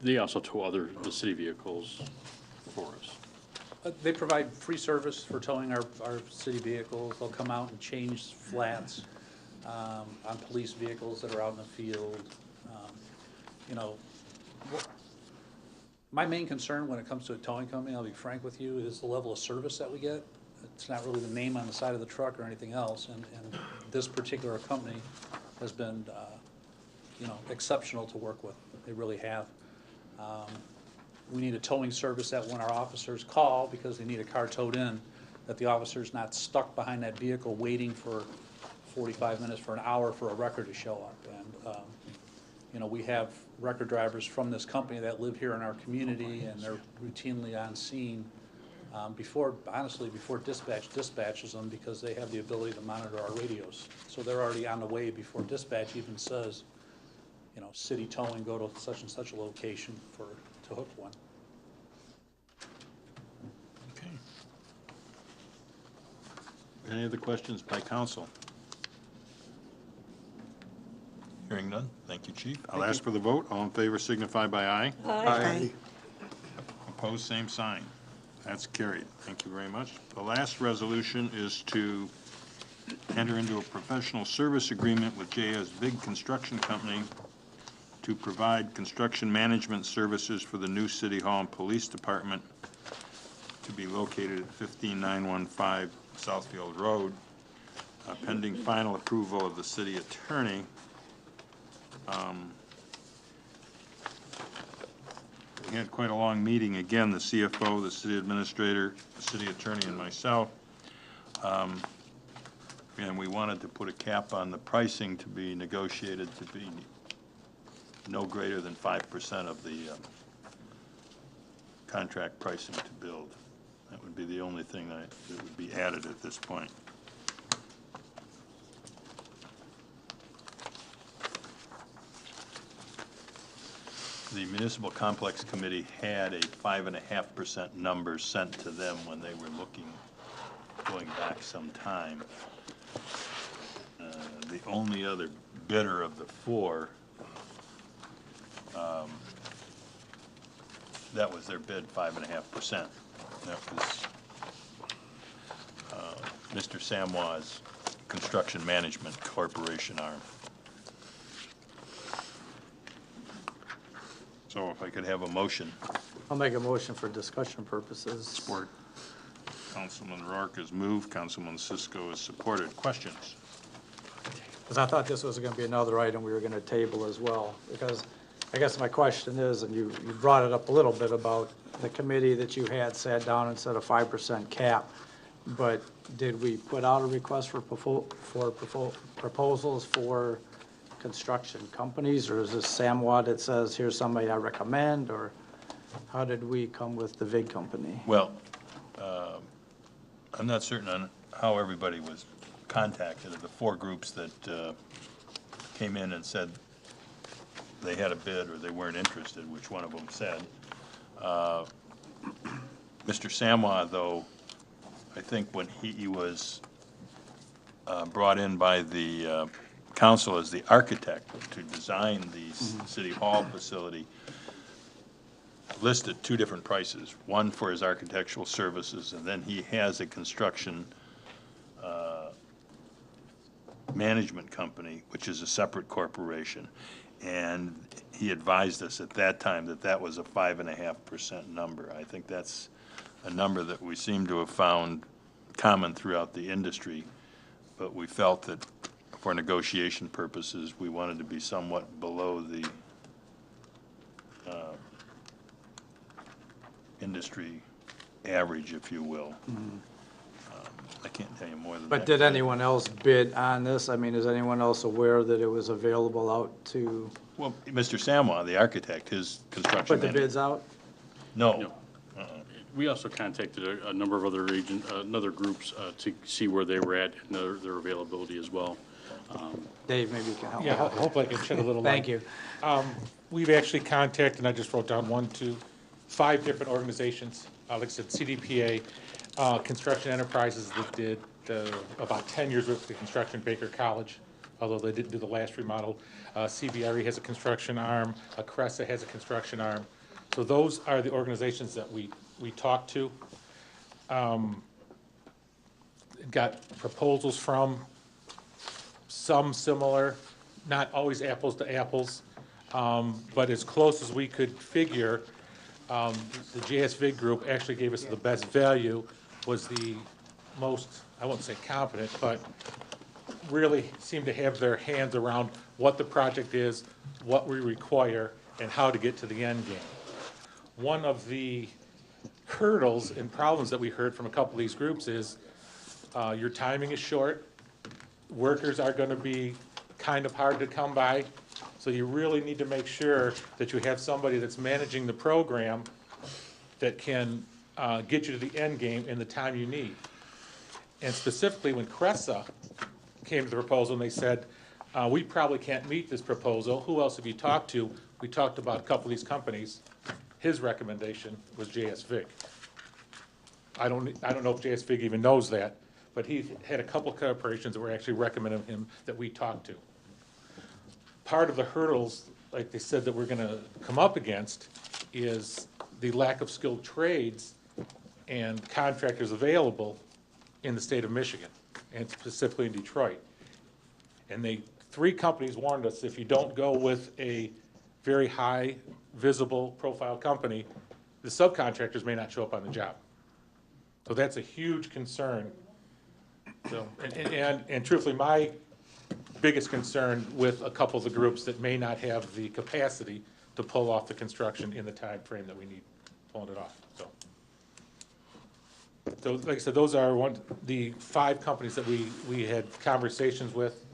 they also tow the city vehicles for us? They provide free service for towing our city vehicles. They'll come out and change flats on police vehicles that are out in the field. You know, my main concern when it comes to a towing company, I'll be frank with you, is the level of service that we get. It's not really the name on the side of the truck or anything else, and this particular company has been, you know, exceptional to work with. They really have. We need a towing service that when our officers call because they need a car towed in, that the officer's not stuck behind that vehicle waiting for 45 minutes, for an hour for a record to show up. And, you know, we have record drivers from this company that live here in our community, and they're routinely on scene honestly, before dispatch dispatches them, because they have the ability to monitor our radios. So they're already on the way before dispatch even says, you know, city towing, go to such and such a location to hook one. Okay. Any other questions by council? Hearing none, thank you, Chief. I'll ask for the vote. All in favor signify by aye. Aye. Opposed, same sign. That's carried. Thank you very much. The last resolution is to enter into a professional service agreement with J.S. Big Construction Company to provide construction management services for the new City Hall and Police Department to be located at 15915 Southfield Road, pending final approval of the city attorney. We had quite a long meeting, again, the CFO, the city administrator, the city attorney, and myself. And we wanted to put a cap on the pricing to be negotiated to be no greater than 5% of the contract pricing to build. That would be the only thing that would be added at this point. The Municipal Complex Committee had a 5.5% number sent to them when they were looking, going back some time. The only other bidder of the four, that was their bid, 5.5%. That was Mr. Samwa's Construction Management Corporation arm. So if I could have a motion. I'll make a motion for discussion purposes. Support. Councilman Rourke has moved, Councilman Cisco has supported. Questions? Because I thought this was going to be another item we were going to table as well. Because I guess my question is, and you brought it up a little bit about the committee that you had sat down and set a 5% cap. But did we put out a request for proposals for construction companies, or is this SAMWA that says, here's somebody I recommend, or how did we come with the VIG company? Well, I'm not certain on how everybody was contacted. Of the four groups that came in and said they had a bid or they weren't interested, which one of them said. Mr. Samwa, though, I think when he was brought in by the council as the architect to design the City Hall facility, listed two different prices, one for his architectural services, and then he has a construction management company, which is a separate corporation. And he advised us at that time that that was a 5.5% number. I think that's a number that we seem to have found common throughout the industry, but we felt that for negotiation purposes, we wanted to be somewhat below the industry average, if you will. I can't tell you more than that. But did anyone else bid on this? I mean, is anyone else aware that it was available out to, Well, Mr. Samwa, the architect, his construction put the manager. bids out? No. We also contacted a number of other groups to see where they were at and their availability as well. Dave, maybe you can help. Yeah, hopefully I can shed a little light. Thank you. We've actually contacted, and I just wrote down 5 different organizations, like I said, CDPA, Construction Enterprises that did about 10 years worth of construction, Baker College, although they didn't do the last remodel. CBRE has a construction arm, Cressa has a construction arm. So those are the organizations that we talked to. Got proposals from, some similar, not always apples to apples, but as close as we could figure. The JSVIG group actually gave us the best value, was the most, I won't say competent, but really seemed to have their hands around what the project is, what we require, and how to get to the end game. One of the hurdles and problems that we heard from a couple of these groups is your timing is short, workers are going to be kind of hard to come by, so you really need to make sure that you have somebody that's managing the program that can get you to the end game in the time you need. And specifically, when Cressa came to the proposal and they said, we probably can't meet this proposal, who else have you talked to? We talked about a couple of these companies. His recommendation was JSVIG. I don't know if JSVIG even knows that, but he had a couple of corporations that were actually recommending him that we talked to. Part of the hurdles, like they said, that we're going to come up against is the lack of skilled trades and contractors available in the state of Michigan, and specifically in Detroit. And 3 companies warned us, if you don't go with a very high visible profile company, the subcontractors may not show up on the job. So that's a huge concern. So, and truthfully, my biggest concern with a couple of the groups that may not have the capacity to pull off the construction in the time frame that we need pulling it off. So like I said, those are the 5 companies that we had conversations with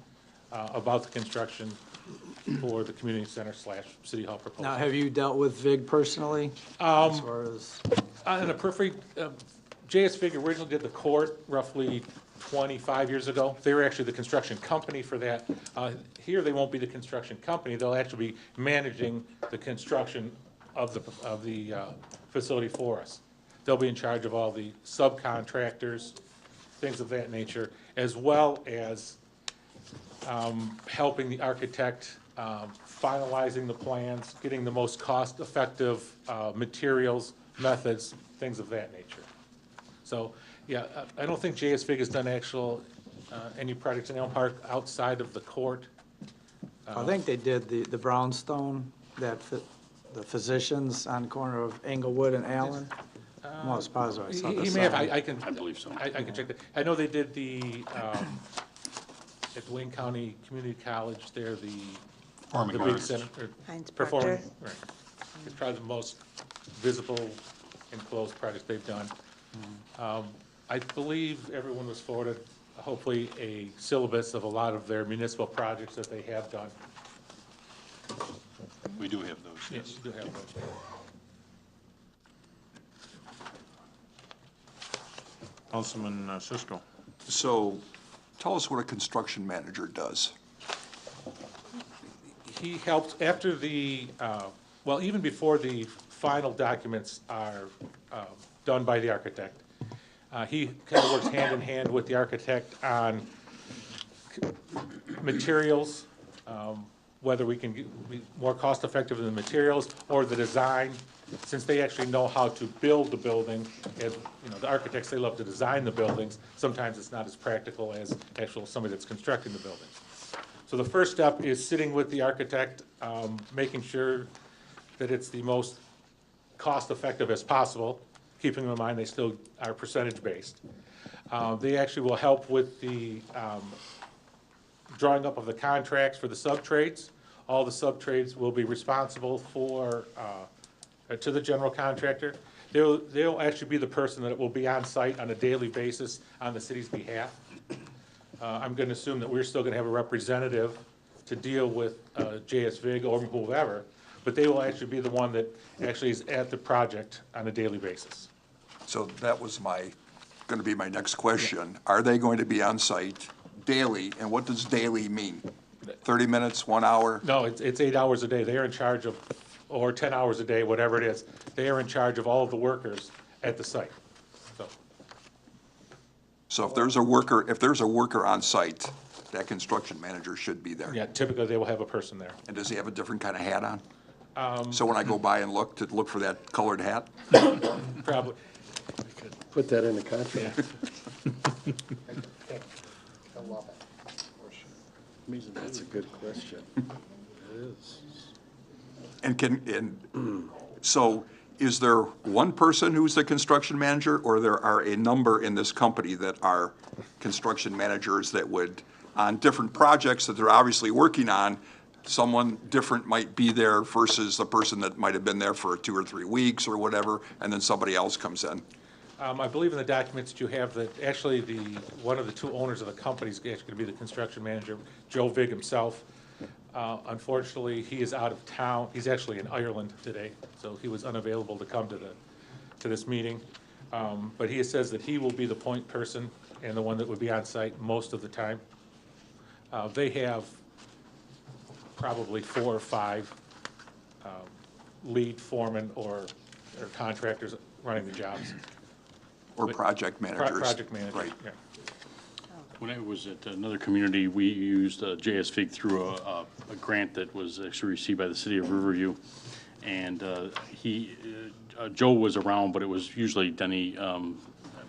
about the construction for the community center / city hall proposal. Now, have you dealt with VIG personally? As far as In a periphery, JSVIG originally did the court roughly 25 years ago. They were actually the construction company for that. Here, they won't be the construction company. They'll actually be managing the construction of the facility for us. They'll be in charge of all the subcontractors, things of that nature, as well as helping the architect finalizing the plans, getting the most cost-effective materials, methods, things of that nature. So, yeah, I don't think JSVIG has done any projects in Elm Park outside of the court. I think they did the brownstone, the physicians on the corner of Englewood and Allen. I'm almost positive I saw He this may have, sign. I believe so. I can check that. I know they did at Wayne County Community College there, the big arts. center. Heinz Performing, Proctor. right. It's probably the most visible enclosed projects they've done. I believe everyone was forwarded, hopefully, a syllabus of a lot of their municipal projects that they have done. We do have those, yes. Yes, you do have those. Councilman Cisco. So tell us what a construction manager does. He helps after the, well, even before the final documents are done by the architect. He kind of works hand in hand with the architect on materials, whether we can be more cost-effective in the materials or the design, since they actually know how to build the building. As you know, the architects, they love to design the buildings. Sometimes it's not as practical as actual somebody that's constructing the building. So the first step is sitting with the architect, making sure that it's the most cost-effective as possible, keeping in mind they still are percentage-based. They actually will help with the drawing up of the contracts for the sub-trades. All the sub-trades will be responsible for, to the general contractor. They'll actually be the person that will be on site on a daily basis on the city's behalf. I'm going to assume that we're still going to have a representative to deal with JSVIG or whoever, but they will actually be the one that actually is at the project on a daily basis. So that was going to be my next question. Are they going to be on site daily, and what does daily mean? 30 minutes, 1 hour? No, it's 8 hours a day. They are in charge of, or 10 hours a day, whatever it is. They are in charge of all of the workers at the site. So if there's a worker on site, that construction manager should be there. Yeah, typically they will have a person there. And does he have a different kind of hat on? So when I go by and look for that colored hat? Probably. Put that in the contract. That's a good question. It is. So is there one person who's the construction manager, or there are a number in this company that are construction managers that would, on different projects that they're obviously working on, someone different might be there versus the person that might have been there for 2 or 3 weeks or whatever, and then somebody else comes in? I believe in the documents that you have that actually one of the two owners of the company is actually going to be the construction manager, Joe Vig himself. Unfortunately, he is out of town. He's actually in Ireland today, so he was unavailable to come to this meeting. But he says that he will be the point person and the one that would be on site most of the time. They have probably 4 or 5 lead foremen or contractors running the jobs. Or project managers. Project managers, Right. yeah. When I was at another community, we used JSFIG through a grant that was actually received by the city of Riverview. And Joe was around, but it was usually Denny,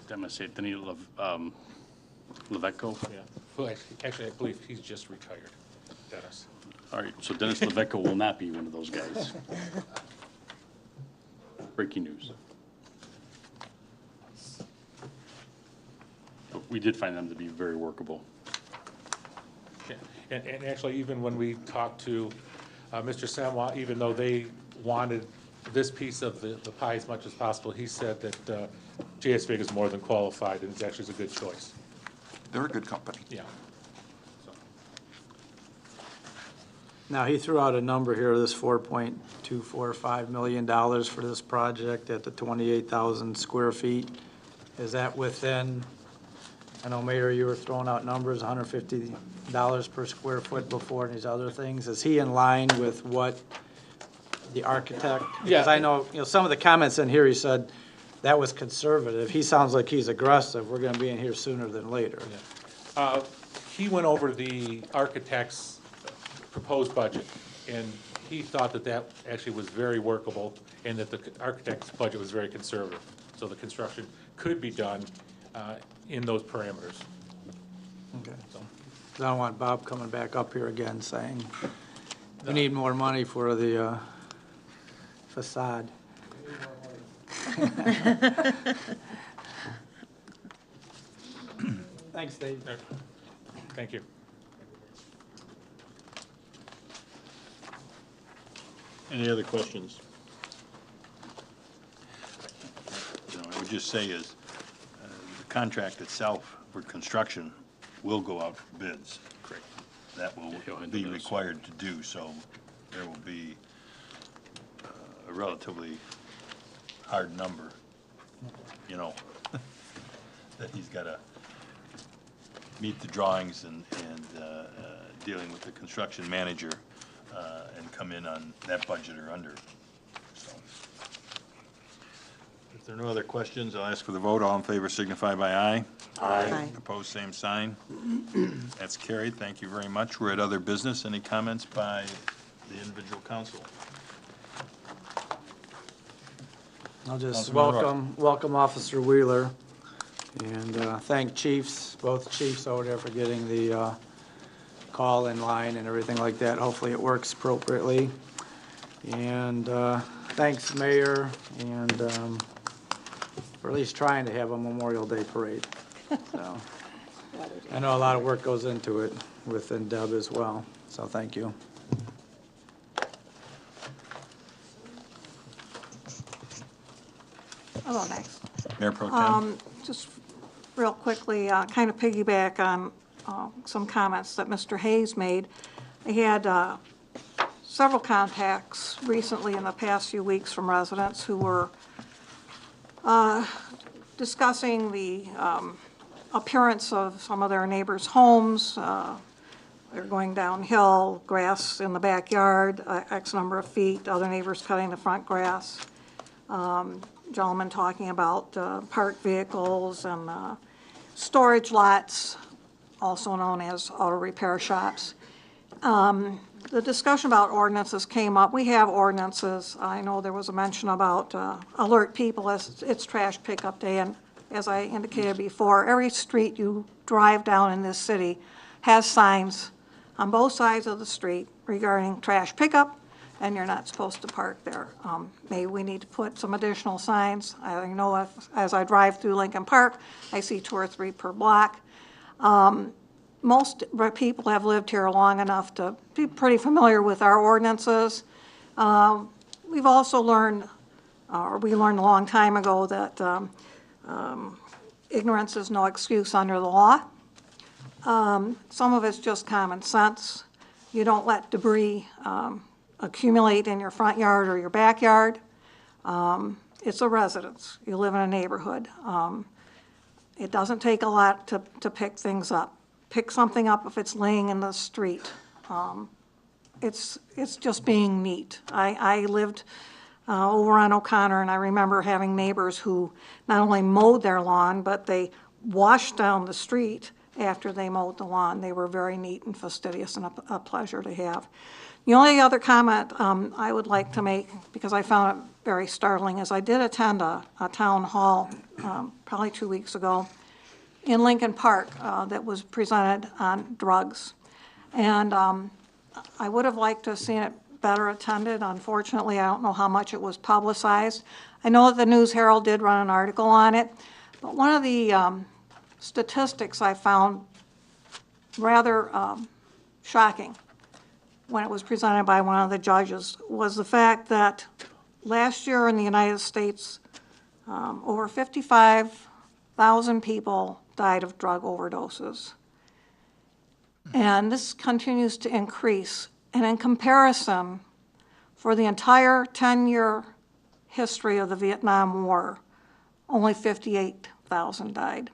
Denny Levetko. Yeah. Who actually, I believe he's just retired, Dennis. All right, so Dennis Levetko will not be one of those guys. Breaking news. But we did find them to be very workable. Yeah. And actually, even when we talked to Mr. Samoa, even though they wanted this piece of the pie as much as possible, he said that JSVIG is more than qualified and it's actually a good choice. They're a good company. Yeah. Now, he threw out a number here, this $4.245 million for this project at the 28,000 square feet. Is that within, I know, Mayor, you were throwing out numbers, $150 per square foot before and these other things. Is he in line with what the architect? Because I know, some of the comments in here, he said that was conservative. He sounds like he's aggressive. We're gonna be in here sooner than later. He went over the architect's proposed budget, and he thought that actually was very workable, and that the architect's budget was very conservative. So the construction could be done in those parameters. Okay. I don't want Bob coming back up here again saying, we need more money for the facade. Thanks, Dave. Thank you. Any other questions? I would just say is, the contract itself for construction will go out for bids. Correct. That will be required to do, so there will be a relatively hard number, you know, that he's got to meet the drawings and dealing with the construction manager and come in on that budget or under. So, if there are no other questions, I'll ask for the vote. All in favor signify by aye. Aye. Opposed, same sign. That's carried. Thank you very much. We're at other business. Any comments by the individual council? I'll just Councilman Roy. welcome Officer Wheeler, and thank chiefs, both chiefs over there for getting the call in line and everything like that. Hopefully it works appropriately. And thanks, Mayor, and for at least trying to have a Memorial Day parade. So, I know a lot of work goes into it within Deb as well, so thank you. Hello, next. Mayor Pro Tem. Just real quickly, kind of piggyback on some comments that Mr. Hayes made. I had several contacts recently in the past few weeks from residents who were discussing the appearance of some of their neighbors' homes. They're going downhill, grass in the backyard, X number of feet, other neighbors cutting the front grass. Gentleman talking about parked vehicles and storage lots, also known as auto repair shops. The discussion about ordinances came up. We have ordinances. I know there was a mention about alert people as it's trash pickup day, and as I indicated before, every street you drive down in this city has signs on both sides of the street regarding trash pickup, and you're not supposed to park there. Maybe we need to put some additional signs. I know as I drive through Lincoln Park, I see 2 or 3 per block. Most people have lived here long enough to be pretty familiar with our ordinances. We've also learned, or we learned a long time ago, that ignorance is no excuse under the law. Some of it's just common sense. You don't let debris accumulate in your front yard or your backyard. It's a residence. You live in a neighborhood. It doesn't take a lot to pick things up. Pick something up if it's laying in the street. It's just being neat. I lived over on O'Connor, and I remember having neighbors who not only mowed their lawn, but they washed down the street after they mowed the lawn. They were very neat and fastidious, and a pleasure to have. The only other comment I would like to make, because I found it very startling, is I did attend a town hall probably 2 weeks ago in Lincoln Park that was presented on drugs. And I would have liked to have seen it better attended. Unfortunately, I don't know how much it was publicized. I know that the News Herald did run an article on it, but one of the statistics I found rather shocking when it was presented by one of the judges was the fact that last year in the United States, over 55,000 people died of drug overdoses. And this continues to increase. And in comparison, for the entire 10-year history of the Vietnam War, only 58,000 died.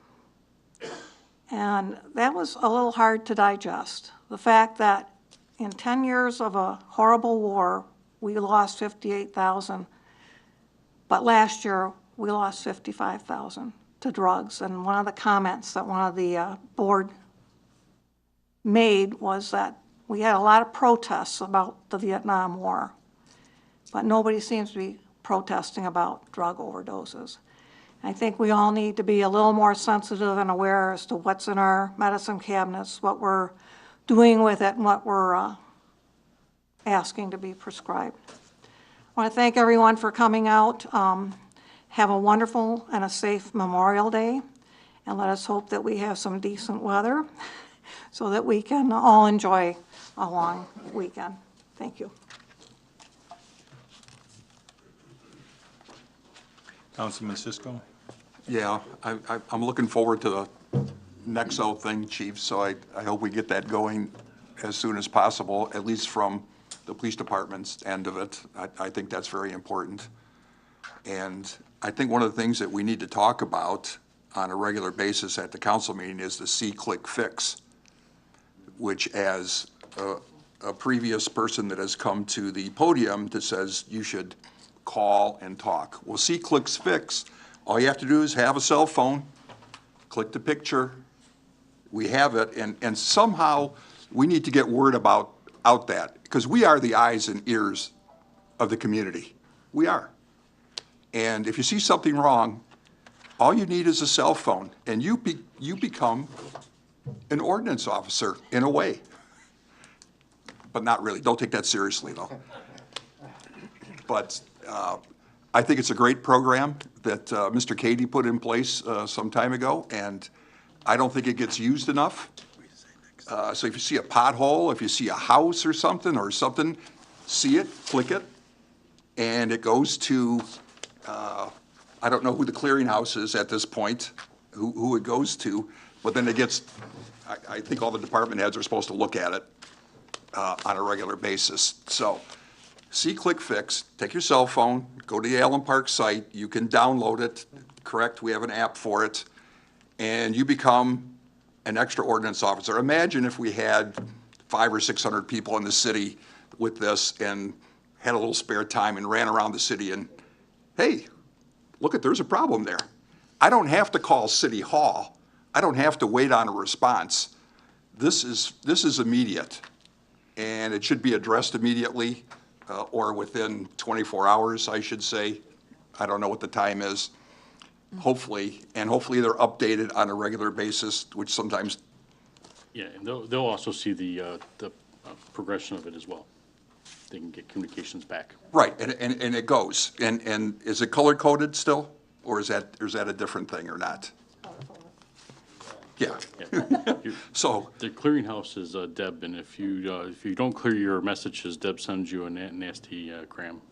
And that was a little hard to digest. The fact that in 10 years of a horrible war, we lost 58,000, but last year we lost 55,000 to drugs. And one of the comments that one of the board made was that we had a lot of protests about the Vietnam War, but nobody seems to be protesting about drug overdoses. I think we all need to be a little more sensitive and aware as to what's in our medicine cabinets, what we're doing with it, and what we're asking to be prescribed. I want to thank everyone for coming out. Have a wonderful and a safe Memorial Day, and let us hope that we have some decent weather so that we can all enjoy a long weekend. Thank you. Councilman Cisco? Yeah, I'm looking forward to the Nexo thing, Chief, so I hope we get that going as soon as possible, at least from the police department's end of it. I think that's very important. And I think one of the things that we need to talk about on a regular basis at the council meeting is the see-click fix, which as a previous person that has come to the podium that says you should call and talk. Well, see-click fix, all you have to do is have a cell phone, click the picture, we have it, and somehow we need to get word out that, because we are the eyes and ears of the community. We are. And if you see something wrong, all you need is a cell phone, and you become an ordinance officer in a way. But not really. Don't take that seriously, though. But I think it's a great program that Mr. Cady put in place some time ago, and I don't think it gets used enough. So if you see a pothole, if you see a house or something, see it, click it, and it goes to, I don't know who the clearinghouse is at this point, who it goes to, but then it gets, I think all the department heads are supposed to look at it on a regular basis. So, see Click Fix, take your cell phone, go to the Allen Park site, you can download it, correct, we have an app for it, and you become an extra ordinance officer. Imagine if we had 500 or 600 people in the city with this and had a little spare time and ran around the city and, hey, look, there's a problem there. I don't have to call City Hall. I don't have to wait on a response. This is immediate, and it should be addressed immediately or within 24 hours, I should say. I don't know what the time is. Hopefully, and hopefully they're updated on a regular basis, which sometimes. Yeah, and they'll also see the progression of it as well. They can get communications back. Right, and it goes. And is it color coded still, or is that a different thing or not? Yeah. So the clearinghouse is Deb, and if you don't clear your messages, Deb sends you a nasty cram.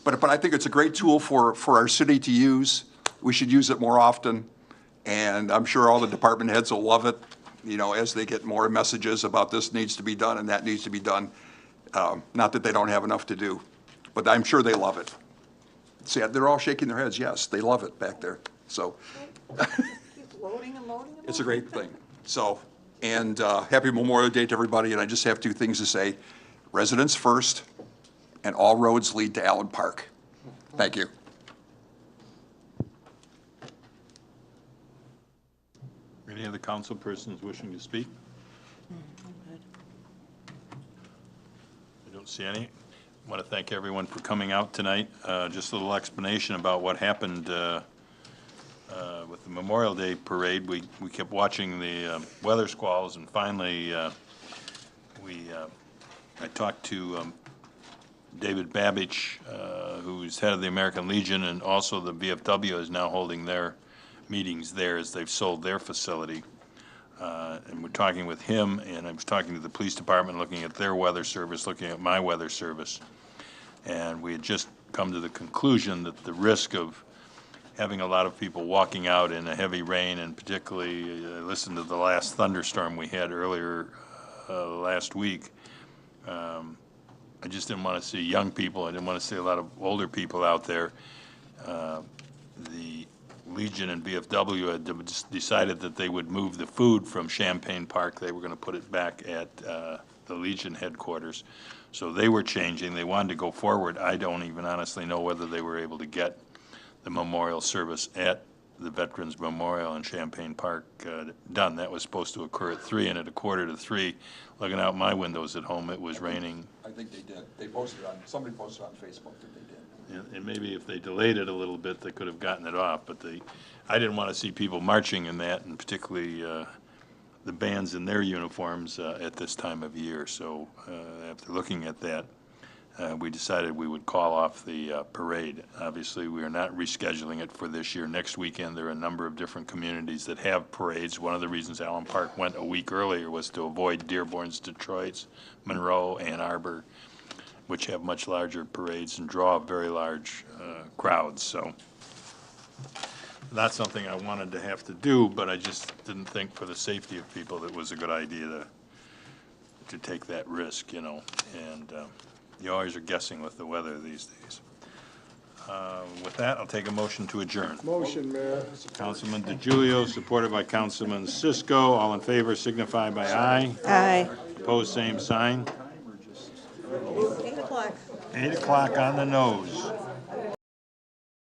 But I think it's a great tool for our city to use. We should use it more often, and I'm sure all the department heads will love it, you know, as they get more messages about this needs to be done and that needs to be done. Not that they don't have enough to do, but I'm sure they love it. See, they're all shaking their heads, yes, they love it back there, so. Loading and loading and It's a great thing. So, and happy Memorial Day to everybody, and I just have two things to say. Residents first, and all roads lead to Allen Park. Thank you. Any other council persons wishing to speak? I don't see any. I want to thank everyone for coming out tonight. Just a little explanation about what happened with the Memorial Day parade. We kept watching the weather squalls, and finally I talked to David Babich, who's head of the American Legion, and also the VFW is now holding their meetings there as they've sold their facility. And we're talking with him, and I was talking to the police department, looking at their weather service, looking at my weather service. And we had just come to the conclusion that the risk of having a lot of people walking out in a heavy rain, and particularly listened to the last thunderstorm we had earlier last week. I just didn't want to see young people. I didn't want to see a lot of older people out there. The Legion and VFW had decided that they would move the food from Champaign Park. They were going to put it back at the Legion headquarters. So they were changing. They wanted to go forward. I don't even honestly know whether they were able to get the memorial service at the Veterans Memorial in Champaign Park done. That was supposed to occur at 3, and at 2:45, looking out my windows at home, it was raining. I think they did. They posted somebody posted on Facebook that they did. And maybe if they delayed it a little bit, they could have gotten it off, but I didn't want to see people marching in that, and particularly the bands in their uniforms at this time of year. So after looking at that, we decided we would call off the parade. Obviously, we are not rescheduling it for this year. Next weekend, there are a number of different communities that have parades. One of the reasons Allen Park went a week earlier was to avoid Dearborn's, Detroit's, Monroe, Ann Arbor, which have much larger parades and draw very large crowds. So not something I wanted to have to do, but I just didn't think for the safety of people that it was a good idea to take that risk, you know. And You always are guessing with the weather these days. With that, I'll take a motion to adjourn. Motion, Mayor. Councilman DeGiulio, supported by Councilman Cisco. All in favor signify by aye. Aye. Opposed, same sign. 8 o'clock. 8 o'clock on the nose.